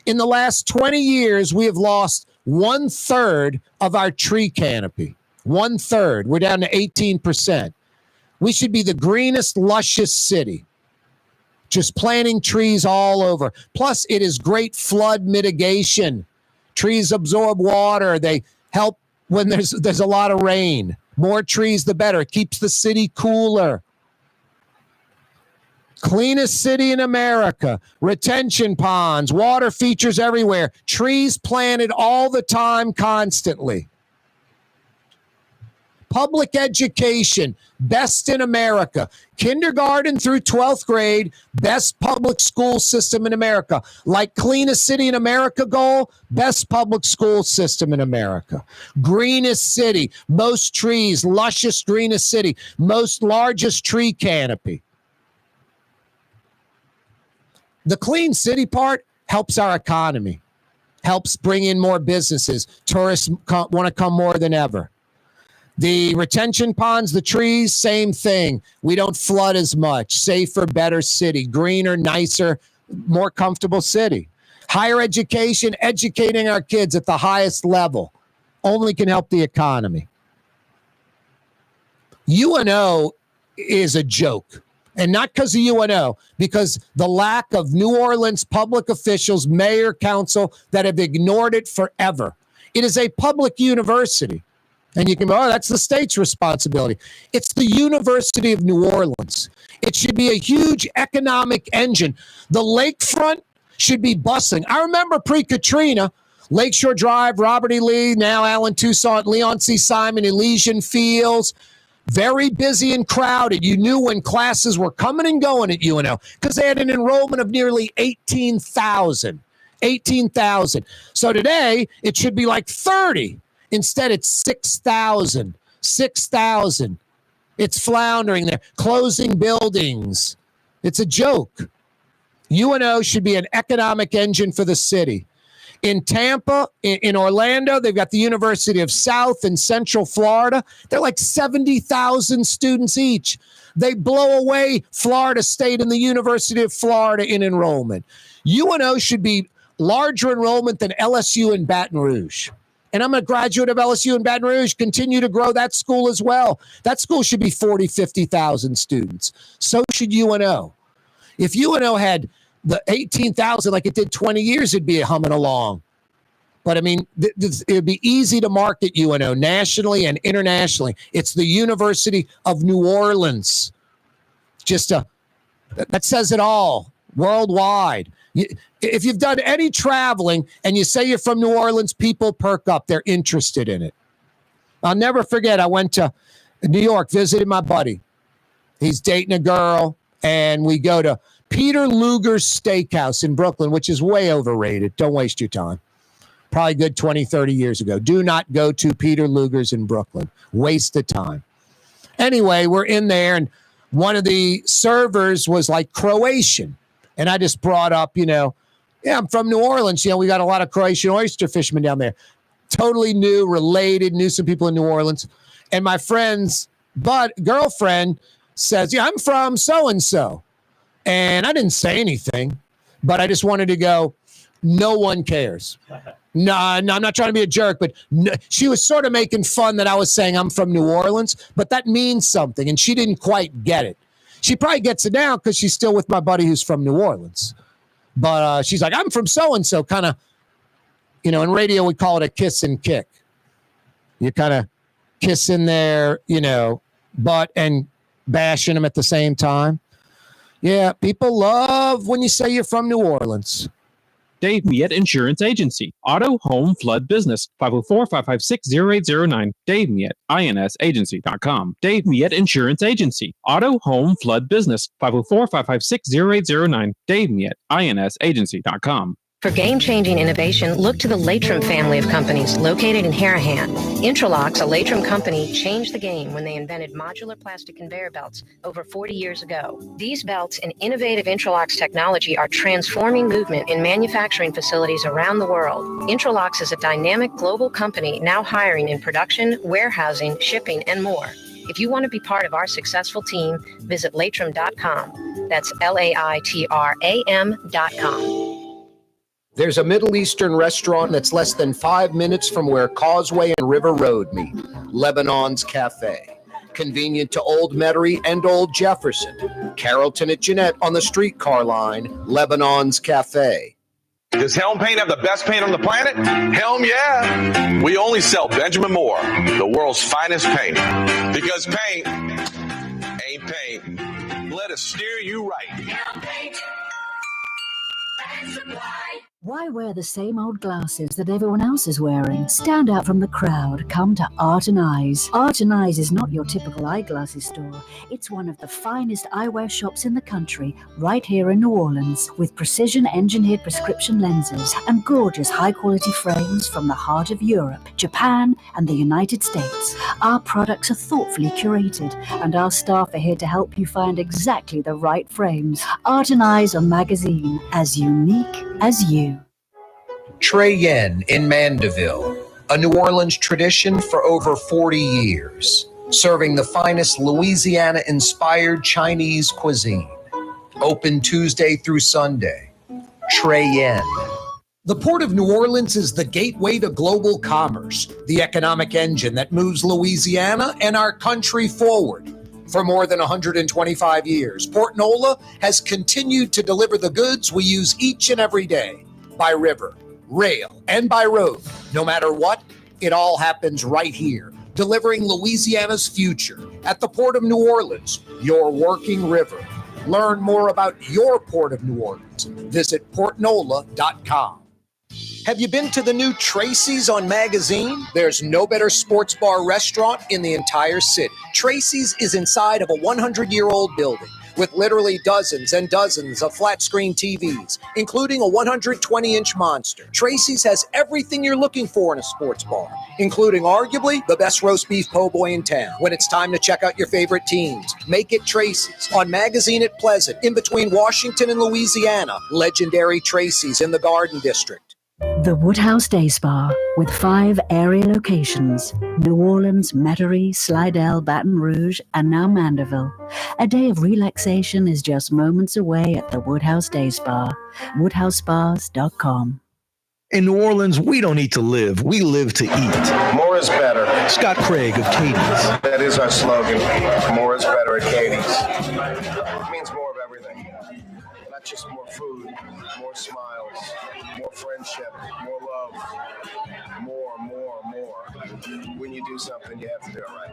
S1: In the last 20 years, we have lost 1/3 of our tree canopy. 1/3. We're down to 18%. We should be the greenest, lushest city. Just planting trees all over. Plus, it is great flood mitigation. Trees absorb water. They help when there's a lot of rain. More trees, the better. It keeps the city cooler. Cleanest city in America. Retention ponds, water features everywhere. Trees planted all the time, constantly. Public education, best in America. Kindergarten through 12th grade, best public school system in America. Like cleanest city in America goal, best public school system in America. Greenest city, most trees, lushest greenest city, most largest tree canopy. The clean city part helps our economy, helps bring in more businesses. Tourists want to come more than ever. The retention ponds, the trees, same thing. We don't flood as much. Safer, better city. Greener, nicer, more comfortable city. Higher education, educating our kids at the highest level only can help the economy. UNO is a joke. And not because of UNO, because the lack of New Orleans public officials, mayor, council that have ignored it forever. It is a public university. And you can go, oh, that's the state's responsibility. It's the University of New Orleans. It should be a huge economic engine. The lakefront should be bustling. I remember pre-Katrina, Lakeshore Drive, Robert E. Lee, now Allen Toussaint, Leon C. Simon, Elysian Fields. Very busy and crowded. You knew when classes were coming and going at UNO because they had an enrollment of nearly 18,000. 18,000. So today, it should be like 30. Instead, it's 6,000. 6,000. It's floundering there. Closing buildings. It's a joke. UNO should be an economic engine for the city. In Tampa, in Orlando, they've got the University of South and Central Florida. They're like 70,000 students each. They blow away Florida State and the University of Florida in enrollment. UNO should be larger enrollment than LSU and Baton Rouge. And I'm a graduate of LSU and Baton Rouge, continue to grow that school as well. That school should be 40, 50,000 students. So should UNO. If UNO had the 18,000 like it did 20 years, it'd be humming along. But I mean, it'd be easy to market UNO nationally and internationally. It's the University of New Orleans. That says it all worldwide. If you've done any traveling and you say you're from New Orleans, people perk up. They're interested in it. I'll never forget, I went to New York, visited my buddy. He's dating a girl, and we go to Peter Luger's Steakhouse in Brooklyn, which is way overrated. Don't waste your time. Probably good 20, 30 years ago. Do not go to Peter Luger's in Brooklyn. Waste of time. Anyway, we're in there, and one of the servers was like Croatian. And I just brought up, I'm from New Orleans. We got a lot of Croatian oyster fishermen down there. Totally new, related, knew some people in New Orleans. And my friend's girlfriend says, I'm from so-and-so. And I didn't say anything, but I just wanted to go, no one cares. No, I'm not trying to be a jerk, but she was sort of making fun that I was saying I'm from New Orleans, but that means something, and she didn't quite get it. She probably gets it now because she's still with my buddy who's from New Orleans. But she's like, I'm from so-and-so, kind of, in radio we call it a kiss and kick. You're kind of kissing their, butt and bashing them at the same time. Yeah, people love when you say you're from New Orleans.
S5: Dave Miette Insurance Agency. Auto, home, flood, business. 504-556-0809. Dave Miette, INSagency.com. Dave Miette Insurance Agency. Auto, home, flood, business. 504-556-0809. Dave Miette, INSagency.com.
S8: For game-changing innovation, look to the Latrim family of companies located in Harahan. Intralox, a Latrim company, changed the game when they invented modular plastic conveyor belts over 40 years ago. These belts and innovative Intralox technology are transforming movement in manufacturing facilities around the world. Intralox is a dynamic global company now hiring in production, warehousing, shipping, and more. If you want to be part of our successful team, visit Latrim.com. That's LAITRAM.com.
S1: There's a Middle Eastern restaurant that's less than 5 minutes from where Causeway and River Road meet, Lebanon's Cafe. Convenient to Old Metairie and Old Jefferson. Carrollton at Jeanette on the streetcar line, Lebanon's Cafe.
S6: Does Helm Paint have the best paint on the planet? Helm, yeah. We only sell Benjamin Moore, the world's finest paint. Because paint ain't paint. Let us steer you right. Helm Paint.
S3: Why wear the same old glasses that everyone else is wearing? Stand out from the crowd. Come to Art and Eyes. Art and Eyes is not your typical eyeglasses store. It's one of the finest eyewear shops in the country, right here in New Orleans, with precision-engineered prescription lenses and gorgeous high-quality frames from the heart of Europe, Japan, and the United States. Our products are thoughtfully curated, and our staff are here to help you find exactly the right frames. Art and Eyes, a magazine as unique as you.
S1: Trey Yen in Mandeville, a New Orleans tradition for over 40 years, serving the finest Louisiana-inspired Chinese cuisine. Open Tuesday through Sunday. Trey Yen. The Port of New Orleans is the gateway to global commerce, the economic engine that moves Louisiana and our country forward. For more than 125 years, Port Nola has continued to deliver the goods we use each and every day, by river, rail, and by road. No matter what, it all happens right here, delivering Louisiana's future at the Port of New Orleans, your working river. Learn more about your Port of New Orleans. Visit portnola.com. Have you been to the new Tracy's on Magazine? There's no better sports bar restaurant in the entire city. Tracy's is inside of a 100-year-old building with literally dozens and dozens of flat-screen TVs, including a 120-inch monster. Tracy's has everything you're looking for in a sports bar, including arguably the best roast beef po' boy in town. When it's time to check out your favorite teams, make it Tracy's. On Magazine at Pleasant, in between Washington and Louisiana, legendary Tracy's in the Garden District.
S3: The Woodhouse Day Spa, with 5 area locations: New Orleans, Metairie, Slidell, Baton Rouge, and now Mandeville. A day of relaxation is just moments away at the Woodhouse Day Spa. WoodhouseSpas.com.
S10: In New Orleans, we don't eat to live, we live to eat.
S18: More is better.
S10: Scott Craig of Katie's.
S18: That is our slogan. More is better at Katie's. It means more of everything. Not just more food, more smiles, more friendship, more love, more. When you do something, you have to do it right.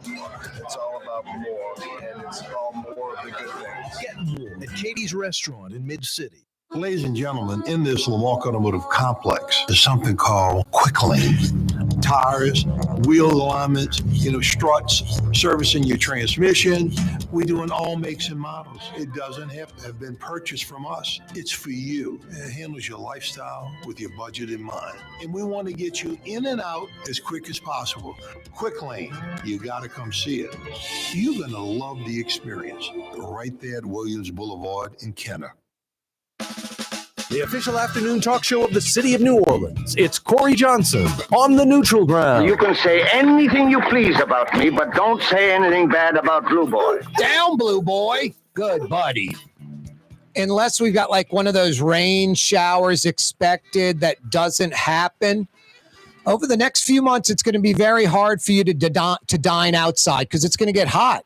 S18: You know, it's all about more, and it's all more of the good things.
S10: Get more at Katie's Restaurant in Mid-City.
S14: Ladies and gentlemen, in this Lamarck Automotive Complex, there's something called Quick Lane. Tires, wheel alignments, struts, servicing your transmission. We do in all makes and models. It doesn't have to have been purchased from us. It's for you. It handles your lifestyle with your budget in mind. And we want to get you in and out as quick as possible. Quick Lane, you got to come see it. You're going to love the experience. Right there at Williams Boulevard in Kenner.
S10: The official afternoon talk show of the city of New Orleans. It's Corey Johnson on the neutral ground.
S19: You can say anything you please about me, but don't say anything bad about Blue Boy.
S1: Down, Blue Boy. Good buddy. Unless we've got like one of those rain showers expected that doesn't happen. Over the next few months, it's going to be very hard for you to dine outside because it's going to get hot.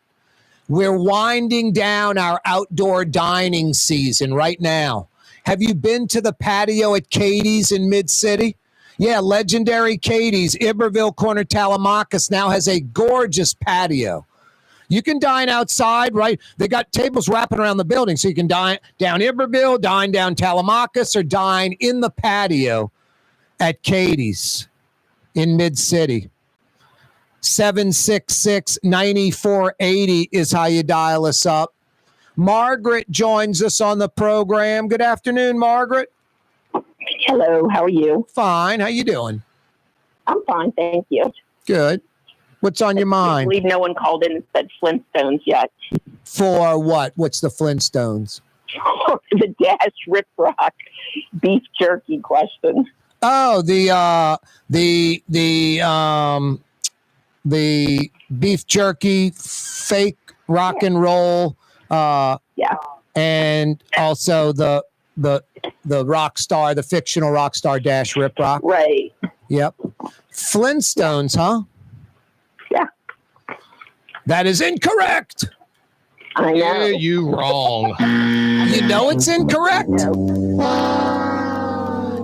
S1: We're winding down our outdoor dining season right now. Have you been to the patio at Katie's in Mid-City? Yeah, legendary Katie's, Iberville Corner, Telemachus now has a gorgeous patio. You can dine outside, right? They got tables wrapping around the building, so you can dine down Iberville, dine down Telemachus, or dine in the patio at Katie's in Mid-City. 766-9480 is how you dial us up. Margaret joins us on the program. Good afternoon, Margaret.
S20: Hello, how are you?
S1: Fine. How you doing?
S20: I'm fine, thank you.
S1: Good. What's on your mind?
S20: I believe no one called in and said Flintstones yet.
S1: For what? What's the Flintstones?
S20: The Dash Rip Rock beef jerky question.
S1: Oh, the beef jerky fake rock and roll.
S20: Yeah.
S1: And also the rock star, the fictional rock star Dash Rip Rock.
S20: Right.
S1: Yep. Flintstones, huh?
S20: Yeah.
S1: That is incorrect.
S20: I know.
S1: Yeah, you wrong. You know it's incorrect.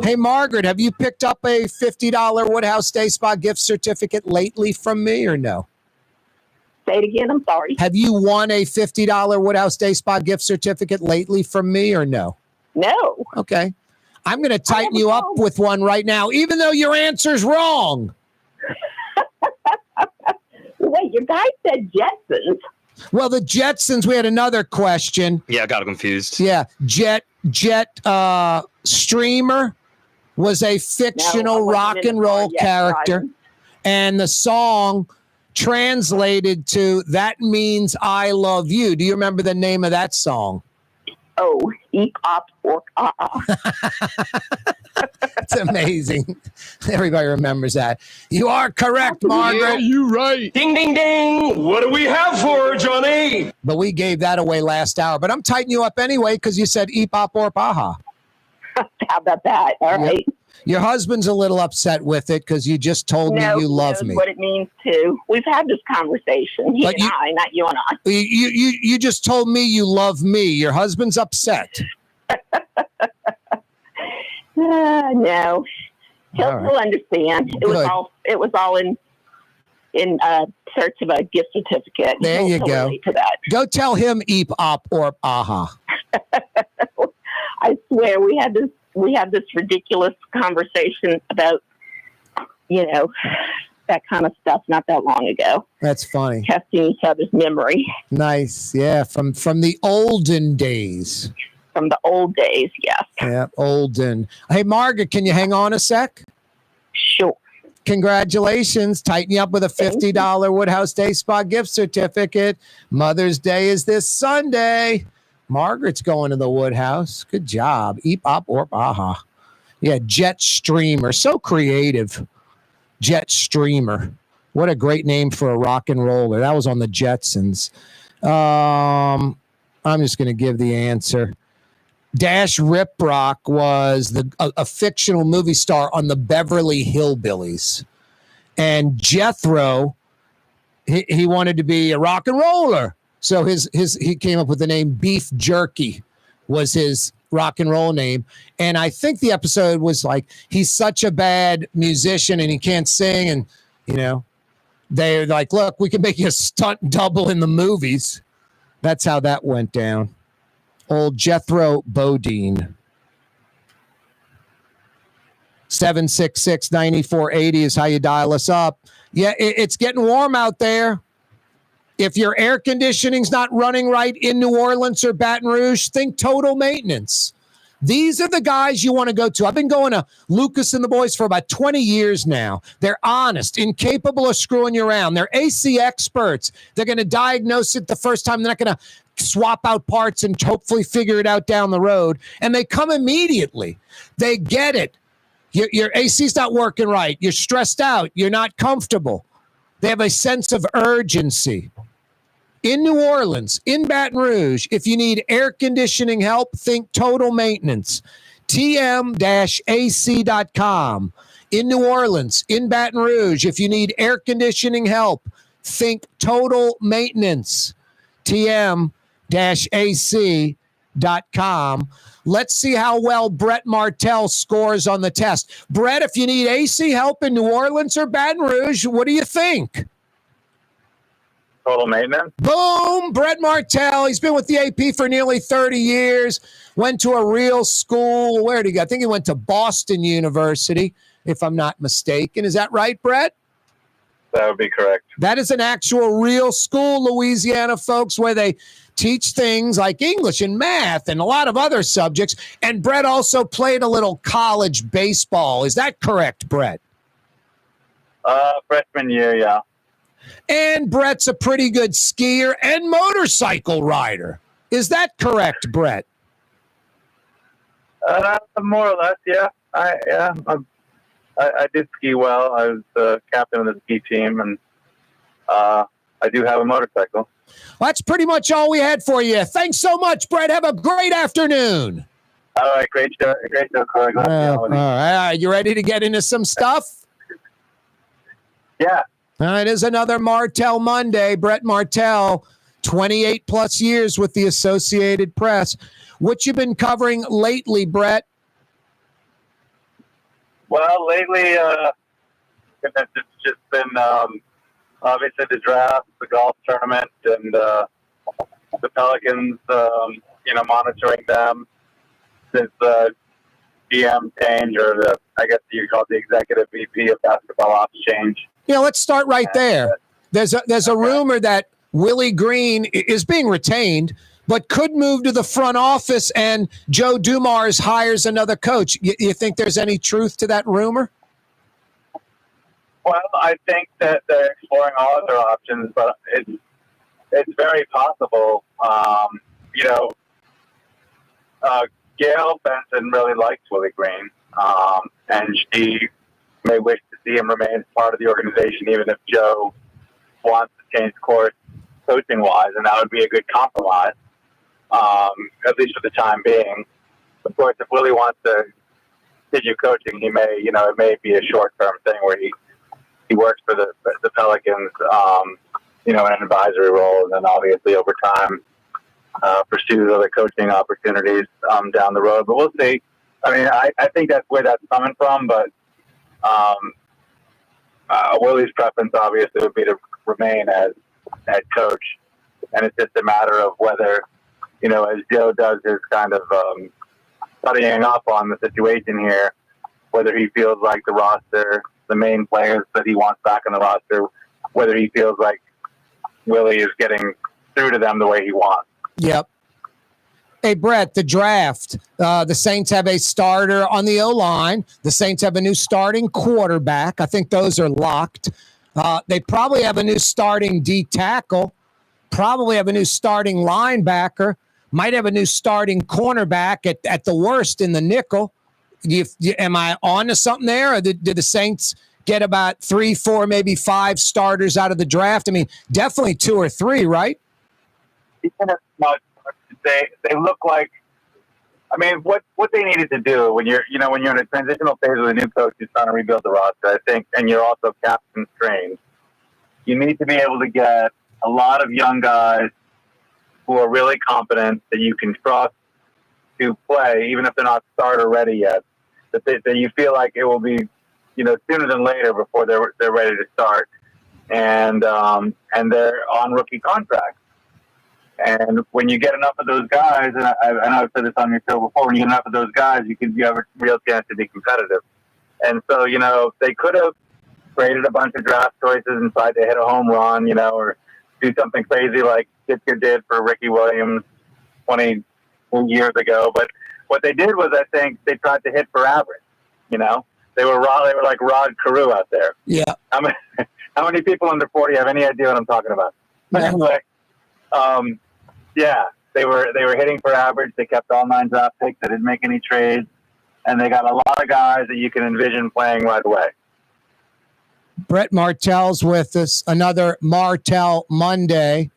S1: Hey, Margaret, have you picked up a $50 Woodhouse Day Spa gift certificate lately from me or no?
S20: Say it again, I'm sorry.
S1: Have you won a $50 Woodhouse Day Spa gift certificate lately from me or no?
S20: No.
S1: Okay. I'm going to tighten you up with one right now, even though your answer's wrong.
S20: Wait, your guy said Jetsons.
S1: Well, the Jetsons, we had another question.
S2: Yeah, I got confused.
S1: Yeah. Jet Streamer was a fictional rock and roll character. And the song translated to "That Means I Love You." Do you remember the name of that song?
S20: Oh, eep, op, ork, ah.
S1: It's amazing. Everybody remembers that. You are correct, Margaret.
S15: Yeah, you right. Ding, ding, ding. What do we have for her, Johnny?
S1: But we gave that away last hour. But I'm tightening you up anyway because you said eep, op, ork, aha.
S20: How about that? All right.
S1: Your husband's a little upset with it because you just told me you love me.
S20: What it means too. We've had this conversation. He and I, not you and I.
S1: You just told me you love me. Your husband's upset.
S20: No, he'll understand. It was all in search of a gift certificate.
S1: There you go.
S20: Relate to that.
S1: Go tell him eep, op, or aha.
S20: I swear we had this we had this ridiculous conversation about, that kind of stuff not that long ago.
S1: That's funny.
S20: Testing each other's memory.
S1: Nice. Yeah. From the olden days.
S20: From the old days, yes.
S1: Yeah, olden. Hey, Margaret, can you hang on a sec?
S20: Sure.
S1: Congratulations. Tighten you up with a $50 Woodhouse Day Spa gift certificate. Mother's Day is this Sunday. Margaret's going to the Woodhouse. Good job. Eep, op, orp, aha. Yeah, Jet Streamer. So creative. Jet Streamer. What a great name for a rock and roller. That was on the Jetsons. I'm just going to give the answer. Dash Riprock was a fictional movie star on the Beverly Hillbillies. And Jethro, he wanted to be a rock and roller. So he came up with the name Beef Jerky was his rock and roll name. And I think the episode was like, he's such a bad musician and he can't sing. And, they're like, look, we can make you a stunt double in the movies. That's how that went down. Old Jethro Bodine. 766-9480 is how you dial us up. Yeah, it's getting warm out there. If your air conditioning's not running right in New Orleans or Baton Rouge, think Total Maintenance. These are the guys you want to go to. I've been going to Lucas and the boys for about 20 years now. They're honest, incapable of screwing you around. They're AC experts. They're going to diagnose it the first time. They're not going to swap out parts and hopefully figure it out down the road. And they come immediately. They get it. Your AC's not working right. You're stressed out. You're not comfortable. They have a sense of urgency. In New Orleans, in Baton Rouge, if you need air conditioning help, think Total Maintenance. TM-AC.com. In New Orleans, in Baton Rouge, if you need air conditioning help, think Total Maintenance. TM-AC.com. Let's see how well Brett Martell scores on the test. Brett, if you need AC help in New Orleans or Baton Rouge, what do you think?
S17: Total Maintenance.
S1: Boom! Brett Martell. He's been with the AP for nearly 30 years. Went to a real school. Where did he go? I think he went to Boston University, if I'm not mistaken. Is that right, Brett?
S17: That would be correct.
S1: That is an actual real school, Louisiana folks, where they teach things like English and math and a lot of other subjects. And Brett also played a little college baseball. Is that correct, Brett?
S17: Freshman year, yeah.
S1: And Brett's a pretty good skier and motorcycle rider. Is that correct, Brett?
S17: More or less, yeah. I did ski well. I was the captain of the ski team, and I do have a motorcycle.
S1: Well, that's pretty much all we had for you. Thanks so much, Brett. Have a great afternoon.
S17: All right, great show, Corey.
S1: All right, you ready to get into some stuff?
S17: Yeah.
S1: All right, it is another Martell Monday. Brett Martell, 28 plus years with the Associated Press. What you been covering lately, Brett?
S17: Well, lately, it's just been obviously the draft, the golf tournament, and the Pelicans, monitoring them since the GM change, or I guess you call it the executive VP of basketball ops change.
S1: Let's start right there. There's a rumor that Willie Green is being retained, but could move to the front office, and Joe Dumars hires another coach. You think there's any truth to that rumor?
S17: Well, I think that they're exploring all of their options, but it's very possible. Gail Benson really likes Willie Green, and she may wish to see him remain part of the organization, even if Joe wants to change course coaching-wise, and that would be a good compromise, at least for the time being. Of course, if Willie wants to continue coaching, he may, it may be a short-term thing where he works for the Pelicans, in an advisory role, and then obviously over time pursues other coaching opportunities down the road. But we'll see. I mean, I think that's where that's coming from, but Willie's preference obviously would be to remain as head coach, and it's just a matter of whether, as Joe does his kind of studying up on the situation here, whether he feels like the roster, the main players that he wants back on the roster, whether he feels like Willie is getting through to them the way he wants.
S1: Yep. Hey, Brett, the draft. The Saints have a starter on the O-line. The Saints have a new starting quarterback. I think those are locked. They probably have a new starting D tackle. Probably have a new starting linebacker. Might have a new starting cornerback at the worst in the nickel. Am I on to something there? Or did the Saints get about 3, 4, maybe 5 starters out of the draft? I mean, definitely 2 or 3, right?
S17: They look like, I mean, what they needed to do when you're in a transitional phase with a new coach who's trying to rebuild the roster, I think, and you're also cap constrained, you need to be able to get a lot of young guys who are really competent that you can trust to play, even if they're not starter ready yet, that you feel like it will be, sooner than later before they're ready to start. And they're on rookie contracts. And when you get enough of those guys, and I've said this on your show before, when you get enough of those guys, you have a real chance to be competitive. And so, they could have traded a bunch of draft choices and tried to hit a home run, or do something crazy like Ditka did for Ricky Williams 20 years ago. But what they did was, I think, they tried to hit for average. They were like Rod Carew out there.
S1: Yeah.
S17: How many people under 40 have any idea what I'm talking about? Anyway, they were hitting for average. They kept all 9 draft picks. They didn't make any trades, and they got a lot of guys that you can envision playing right away.
S1: Brett Martell's with us. Another Martell Monday.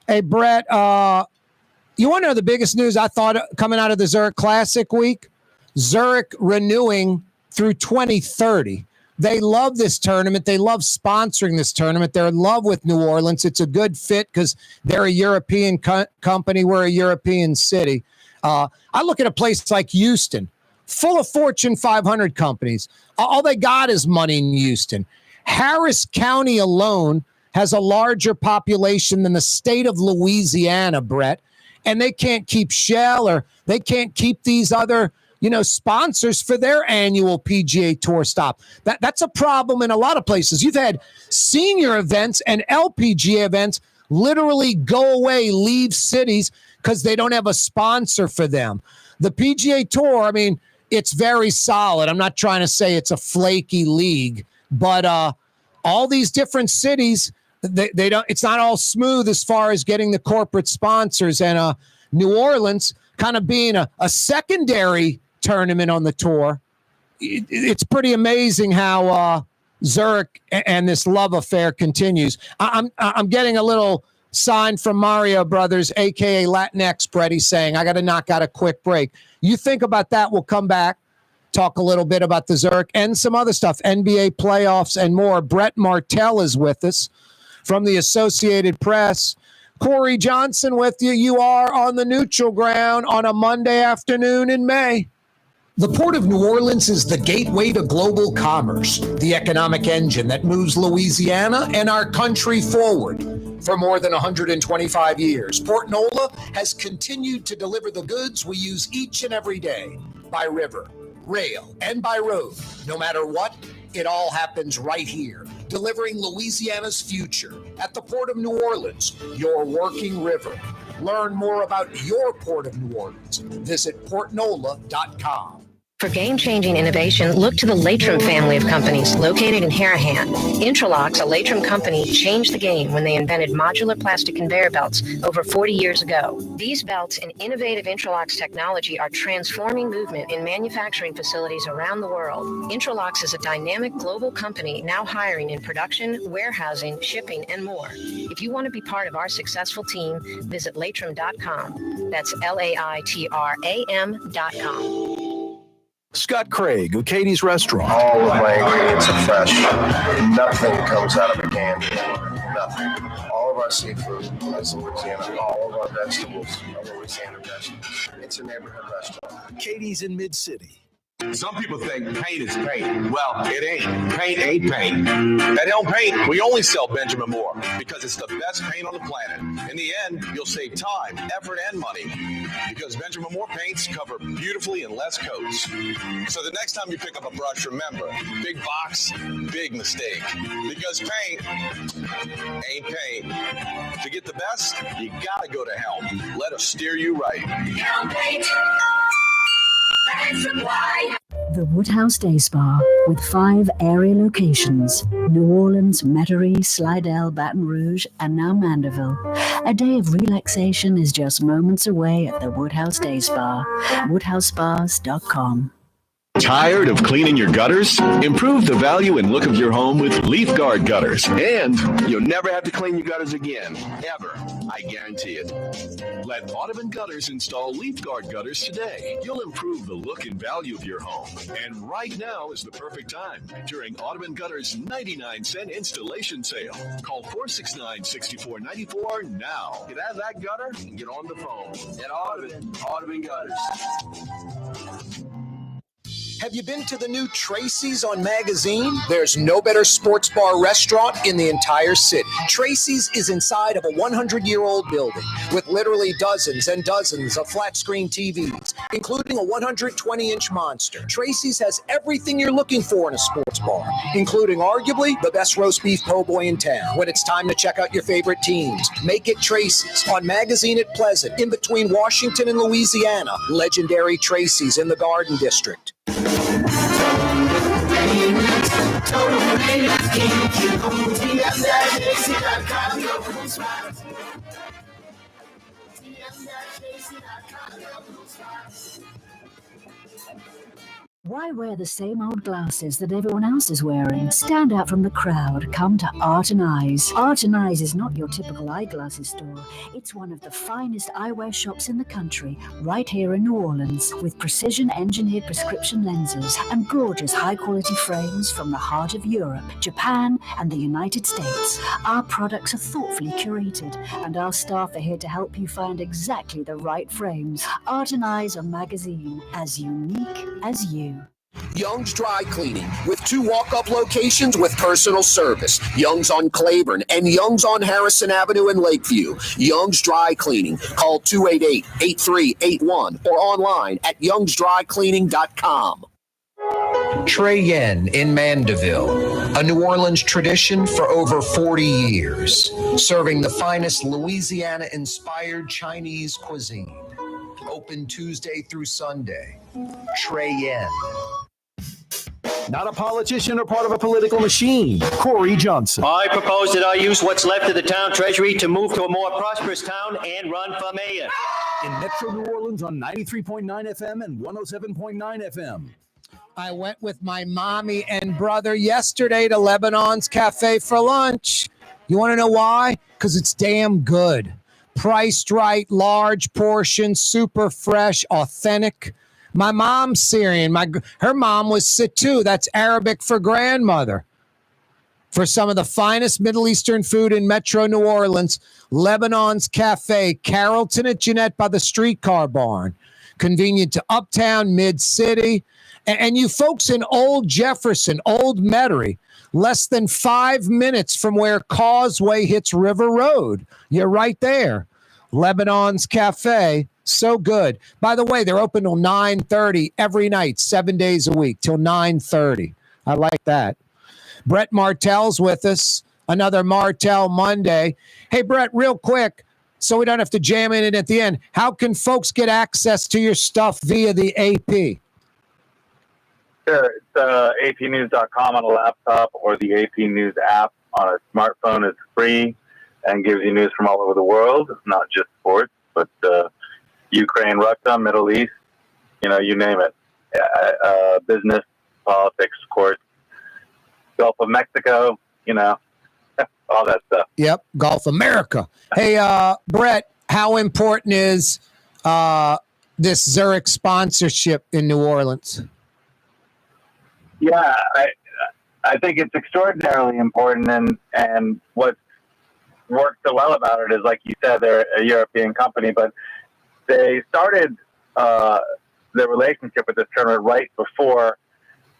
S1: Hey, Brett, you want to know the biggest news I thought coming out of the Zurich Classic week? Zurich renewing through 2030. They love this tournament. They love sponsoring this tournament. They're in love with New Orleans. It's a good fit because they're a European company. We're a European city. I look at a place like Houston, full of Fortune 500 companies. All they got is money in Houston. Harris County alone has a larger population than the state of Louisiana, Brett, and they can't keep Shell or they can't keep these other sponsors for their annual PGA Tour stop. That's a problem in a lot of places. You've had senior events and LPGA events literally go away, leave cities because they don't have a sponsor for them. The PGA Tour, I mean, it's very solid. I'm not trying to say it's a flaky league, but all these different cities, they don't. It's not all smooth as far as getting the corporate sponsors. And New Orleans kind of being a secondary tournament on the tour. It's pretty amazing how Zurich and this love affair continues. I'm getting a little sign from Mario Brothers, aka Latinx Brett. He's saying I got to knock out a quick break. You think about that. We'll come back, talk a little bit about the Zurich and some other stuff, NBA playoffs and more. Brett Martell is with us from the Associated Press. Corey Johnson with you. You are on the neutral ground on a Monday afternoon in May. The Port of New Orleans is the gateway to global commerce, the economic engine that moves Louisiana and our country forward. For more than 125 years, Port Nola has continued to deliver the goods we use each and every day by river, rail, and by road. No matter what, it all happens right here, delivering Louisiana's future at the Port of New Orleans, your working river. Learn more about your Port of New Orleans. Visit portnola.com.
S8: For game-changing innovation, look to the Latrim family of companies located in Harahan. Intralox, a Latrim company, changed the game when they invented modular plastic conveyor belts over 40 years ago. These belts and innovative Intralox technology are transforming movement in manufacturing facilities around the world. Intralox is a dynamic global company now hiring in production, warehousing, shipping, and more. If you want to be part of our successful team, visit Latrim.com. That's LAITRAM.com.
S10: Scott Craig of Katie's Restaurant.
S18: All of my ingredients are fresh. Nothing comes out of a can here. Nothing. All of our seafood is Louisiana. All of our vegetables are Louisiana vegetables. It's a neighborhood restaurant.
S10: Katie's in Mid-City.
S6: Some people think paint is paint. Well, it ain't. Paint ain't paint. At Elm Paint, we only sell Benjamin Moore because it's the best paint on the planet. In the end, you'll save time, effort, and money because Benjamin Moore paints cover beautifully in less coats. So the next time you pick up a brush, remember, big box, big mistake. Because paint ain't paint. To get the best, you gotta go to Helm. Let us steer you right. Helm Paint.
S3: The Woodhouse Day Spa, with 5 area locations: New Orleans, Metairie, Slidell, Baton Rouge, and now Mandeville. A day of relaxation is just moments away at the Woodhouse Day Spa. WoodhouseSpas.com.
S7: Tired of cleaning your gutters? Improve the value and look of your home with Leaf Guard gutters, and you'll never have to clean your gutters again, ever. I guarantee it. Let Audubon Gutters install Leaf Guard gutters today. You'll improve the look and value of your home. And right now is the perfect time during Audubon Gutters' 99-cent installation sale. Call 469-6494 now. Get out of that gutter and get on the phone. At Audubon Gutters.
S1: Have you been to the new Tracy's on Magazine? There's no better sports bar restaurant in the entire city. Tracy's is inside of a 100-year-old building with literally dozens and dozens of flat-screen TVs, including a 120-inch monster. Tracy's has everything you're looking for in a sports bar, including arguably the best roast beef po' boy in town. When it's time to check out your favorite teams, make it Tracy's on Magazine at Pleasant, in between Washington and Louisiana. Legendary Tracy's in the Garden District.
S3: Why wear the same old glasses that everyone else is wearing? Stand out from the crowd. Come to Art and Eyes. Art and Eyes is not your typical eyeglasses store. It's one of the finest eyewear shops in the country, right here in New Orleans, with precision-engineered prescription lenses and gorgeous high-quality frames from the heart of Europe, Japan, and the United States. Our products are thoughtfully curated, and our staff are here to help you find exactly the right frames. Art and Eyes on Magazine, as unique as you.
S1: Young's Dry Cleaning, with 2 walk-up locations with personal service. Young's on Claiborne and Young's on Harrison Avenue in Lakeview. Young's Dry Cleaning. Call 288-8381 or online at youngsdrycleaning.com. Trey Yen in Mandeville, a New Orleans tradition for over 40 years, serving the finest Louisiana-inspired Chinese cuisine. Open Tuesday through Sunday. Trey Yen.
S10: Not a politician or part of a political machine. Corey Johnson.
S21: I propose that I use what's left of the town treasury to move to a more prosperous town and run for mayor.
S10: In Metro New Orleans on 93.9 FM and 107.9 FM.
S1: I went with my mommy and brother yesterday to Lebanon's Cafe for lunch. You want to know why? Because it's damn good. Priced right, large portion, super fresh, authentic. My mom's Syrian. Her mom was Situ. That's Arabic for grandmother. For some of the finest Middle Eastern food in Metro New Orleans, Lebanon's Cafe, Carrollton at Jeanette by the streetcar barn. Convenient to Uptown, Mid-City. And you folks in Old Jefferson, Old Metairie, less than 5 minutes from where Causeway hits River Road. You're right there. Lebanon's Cafe, so good. By the way, they're open till 9:30 every night, 7 days a week, till 9:30. I like that. Brett Martell's with us, another Martell Monday. Hey, Brett, real quick, so we don't have to jam in it at the end. How can folks get access to your stuff via the AP?
S22: Sure. It's apnews.com on a laptop or the AP News app on a smartphone. It's free and gives you news from all over the world, not just sports, but Ukraine, Russia, Middle East, you name it. Business, politics, courts, Gulf of Mexico, all that stuff.
S1: Yep, Gulf America. Hey, Brett, how important is this Zurich sponsorship in New Orleans?
S22: Yeah, I think it's extraordinarily important, and what works so well about it is, like you said, they're a European company, but they started their relationship with this tournament right before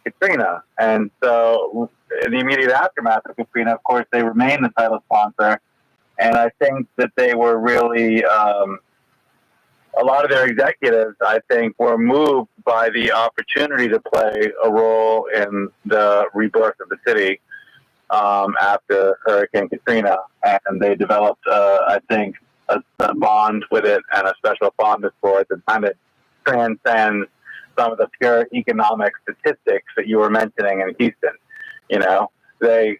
S22: Katrina. And so in the immediate aftermath of Katrina, of course, they remained the title sponsor. And I think that they were really, a lot of their executives, I think, were moved by the opportunity to play a role in the rebirth of the city after Hurricane Katrina. And they developed, I think, a bond with it and a special fondness for it that kind of transcends some of the pure economic statistics that you were mentioning in Houston. You know, they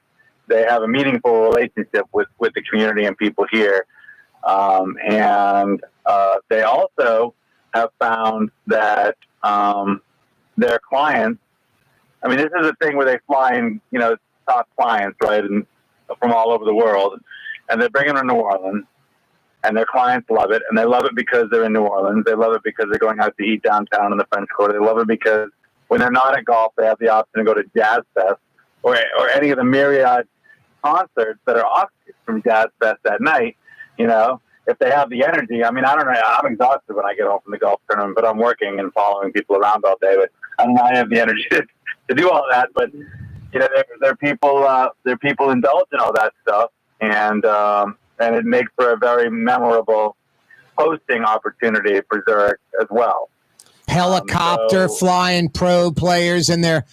S22: have a meaningful relationship with the community and people here. And they also have found that their clients, I mean, this is a thing where they fly in, you know, top clients, right, and from all over the world, and they bring them to New Orleans, and their clients love it, and they love it because they're in New Orleans. They love it because they're going out to eat downtown in the French Quarter. They love it because when they're not at golf, they have the option to go to Jazz Fest or any of the myriad concerts that are offered from Jazz Fest that night. You know, if they have the energy. I mean, I don't know. I'm exhausted when I get home from the golf tournament, but I'm working and following people around all day. But I don't know. I have the energy to do all that. But you know, there are people indulge in all that stuff, and it makes for a very memorable hosting opportunity for Zurich as well.
S1: Helicopter flying pro players and their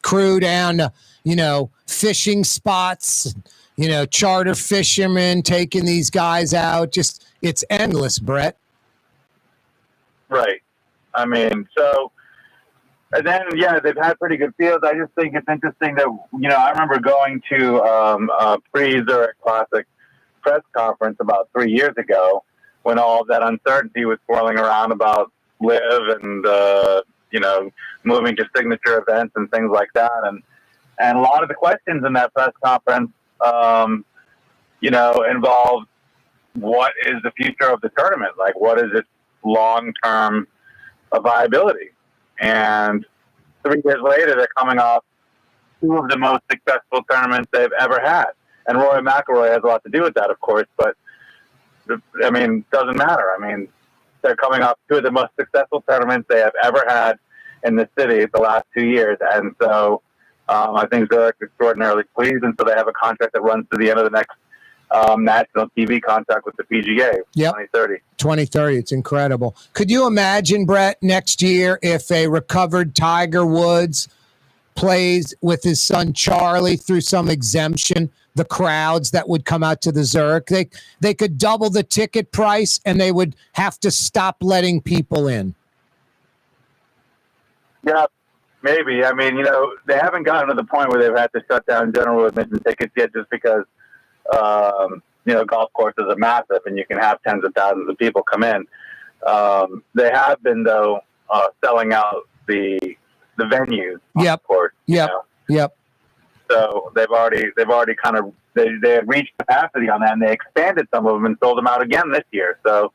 S1: crew down to, you know, fishing spots, you know, charter fishermen taking these guys out. Just, it's endless, Brett.
S22: Right. I mean, so, and then, yeah, they've had pretty good fields. I just think it's interesting that, you know, I remember going to a pre-Zurich Classic press conference about 3 years ago when all of that uncertainty was swirling around about Live and, you know, moving to signature events and things like that. And a lot of the questions in that press conference, you know, involved what is the future of the tournament? Like, what is its long-term viability? And 3 years later, they're coming off 2 of the most successful tournaments they've ever had. And Rory McIlroy has a lot to do with that, of course, but, I mean, it doesn't matter. I mean, they're coming off 2 of the most successful tournaments they have ever had in the city the last 2 years. And so I think Zurich is extraordinarily pleased, and so they have a contract that runs to the end of the next national TV contract with the PGA, 2030.
S1: 2030, it's incredible. Could you imagine, Brett, next year if a recovered Tiger Woods plays with his son Charlie through some exemption, the crowds that would come out to the Zurich, they could double the ticket price and they would have to stop letting people in.
S22: Yeah, maybe. I mean, you know, they haven't gotten to the point where they've had to shut down general admission tickets yet just because, you know, golf courses are massive and you can have tens of thousands of people come in. They have been, though, selling out the venues.
S1: Yep.
S22: Of course.
S1: Yep.
S22: You know?
S1: Yep.
S22: So they've already kind of they had reached capacity on that, and they expanded some of them and sold them out again this year. So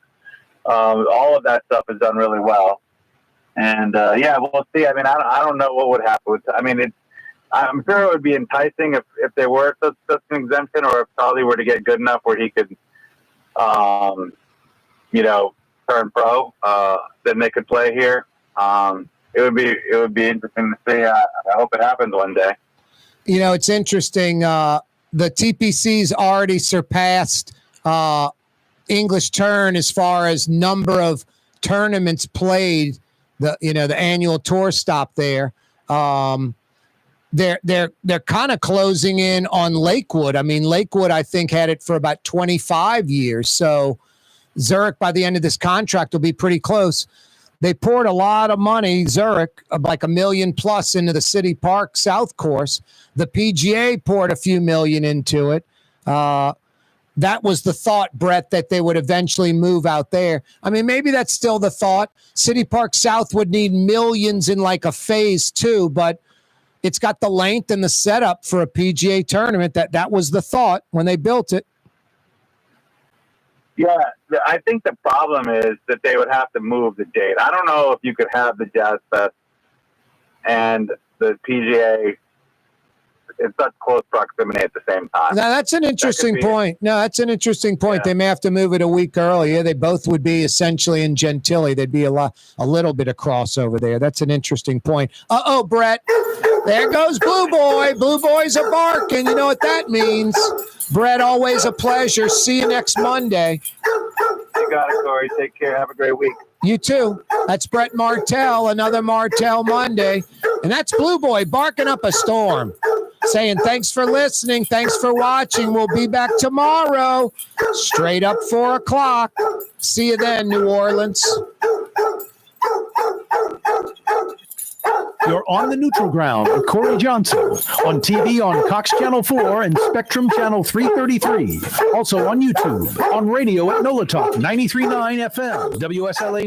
S22: all of that stuff is done really well. And yeah, we'll see. I mean, I don't know what would happen with. I mean, I'm sure it would be enticing if there were such an exemption, or if Charlie were to get good enough where he could, you know, turn pro. Then they could play here. It would be interesting to see. I hope it happens one day.
S1: You know, it's interesting. The TPC's already surpassed English Turn as far as number of tournaments played. The annual tour stop there. They're kind of closing in on Lakewood. I mean, Lakewood, I think, had it for about 25 years. So Zurich, by the end of this contract, will be pretty close. They poured a lot of money, Zurich, like $1 million plus into the City Park South course. The PGA poured a few million into it. That was the thought, Brett, that they would eventually move out there. I mean, maybe that's still the thought. City Park South would need millions in like a phase 2, but it's got the length and the setup for a PGA tournament. That was the thought when they built it.
S22: Yeah, I think the problem is that they would have to move the date. I don't know if you could have the Jazz Fest and the PGA in such close proximity at the same time.
S1: Now, that's an interesting point. No, that's an interesting point. They may have to move it a week earlier. They both would be essentially in Gentilly. There'd be a little bit of crossover there. That's an interesting point. Uh-oh, Brett. There goes Blue Boy. Blue Boys are barking. You know what that means. Brett, always a pleasure. See you next Monday.
S22: You got it, Corey. Take care. Have a great week.
S1: You too. That's Brett Martell, another Martell Monday. And that's Blue Boy barking up a storm, saying thanks for listening. Thanks for watching. We'll be back tomorrow, straight up 4 o'clock. See you then, New Orleans.
S10: You're on the neutral ground with Corey Johnson on TV on Cox Channel 4 and Spectrum Channel 333. Also on YouTube, on radio at NOLA Talk 93.9 FM, WSLA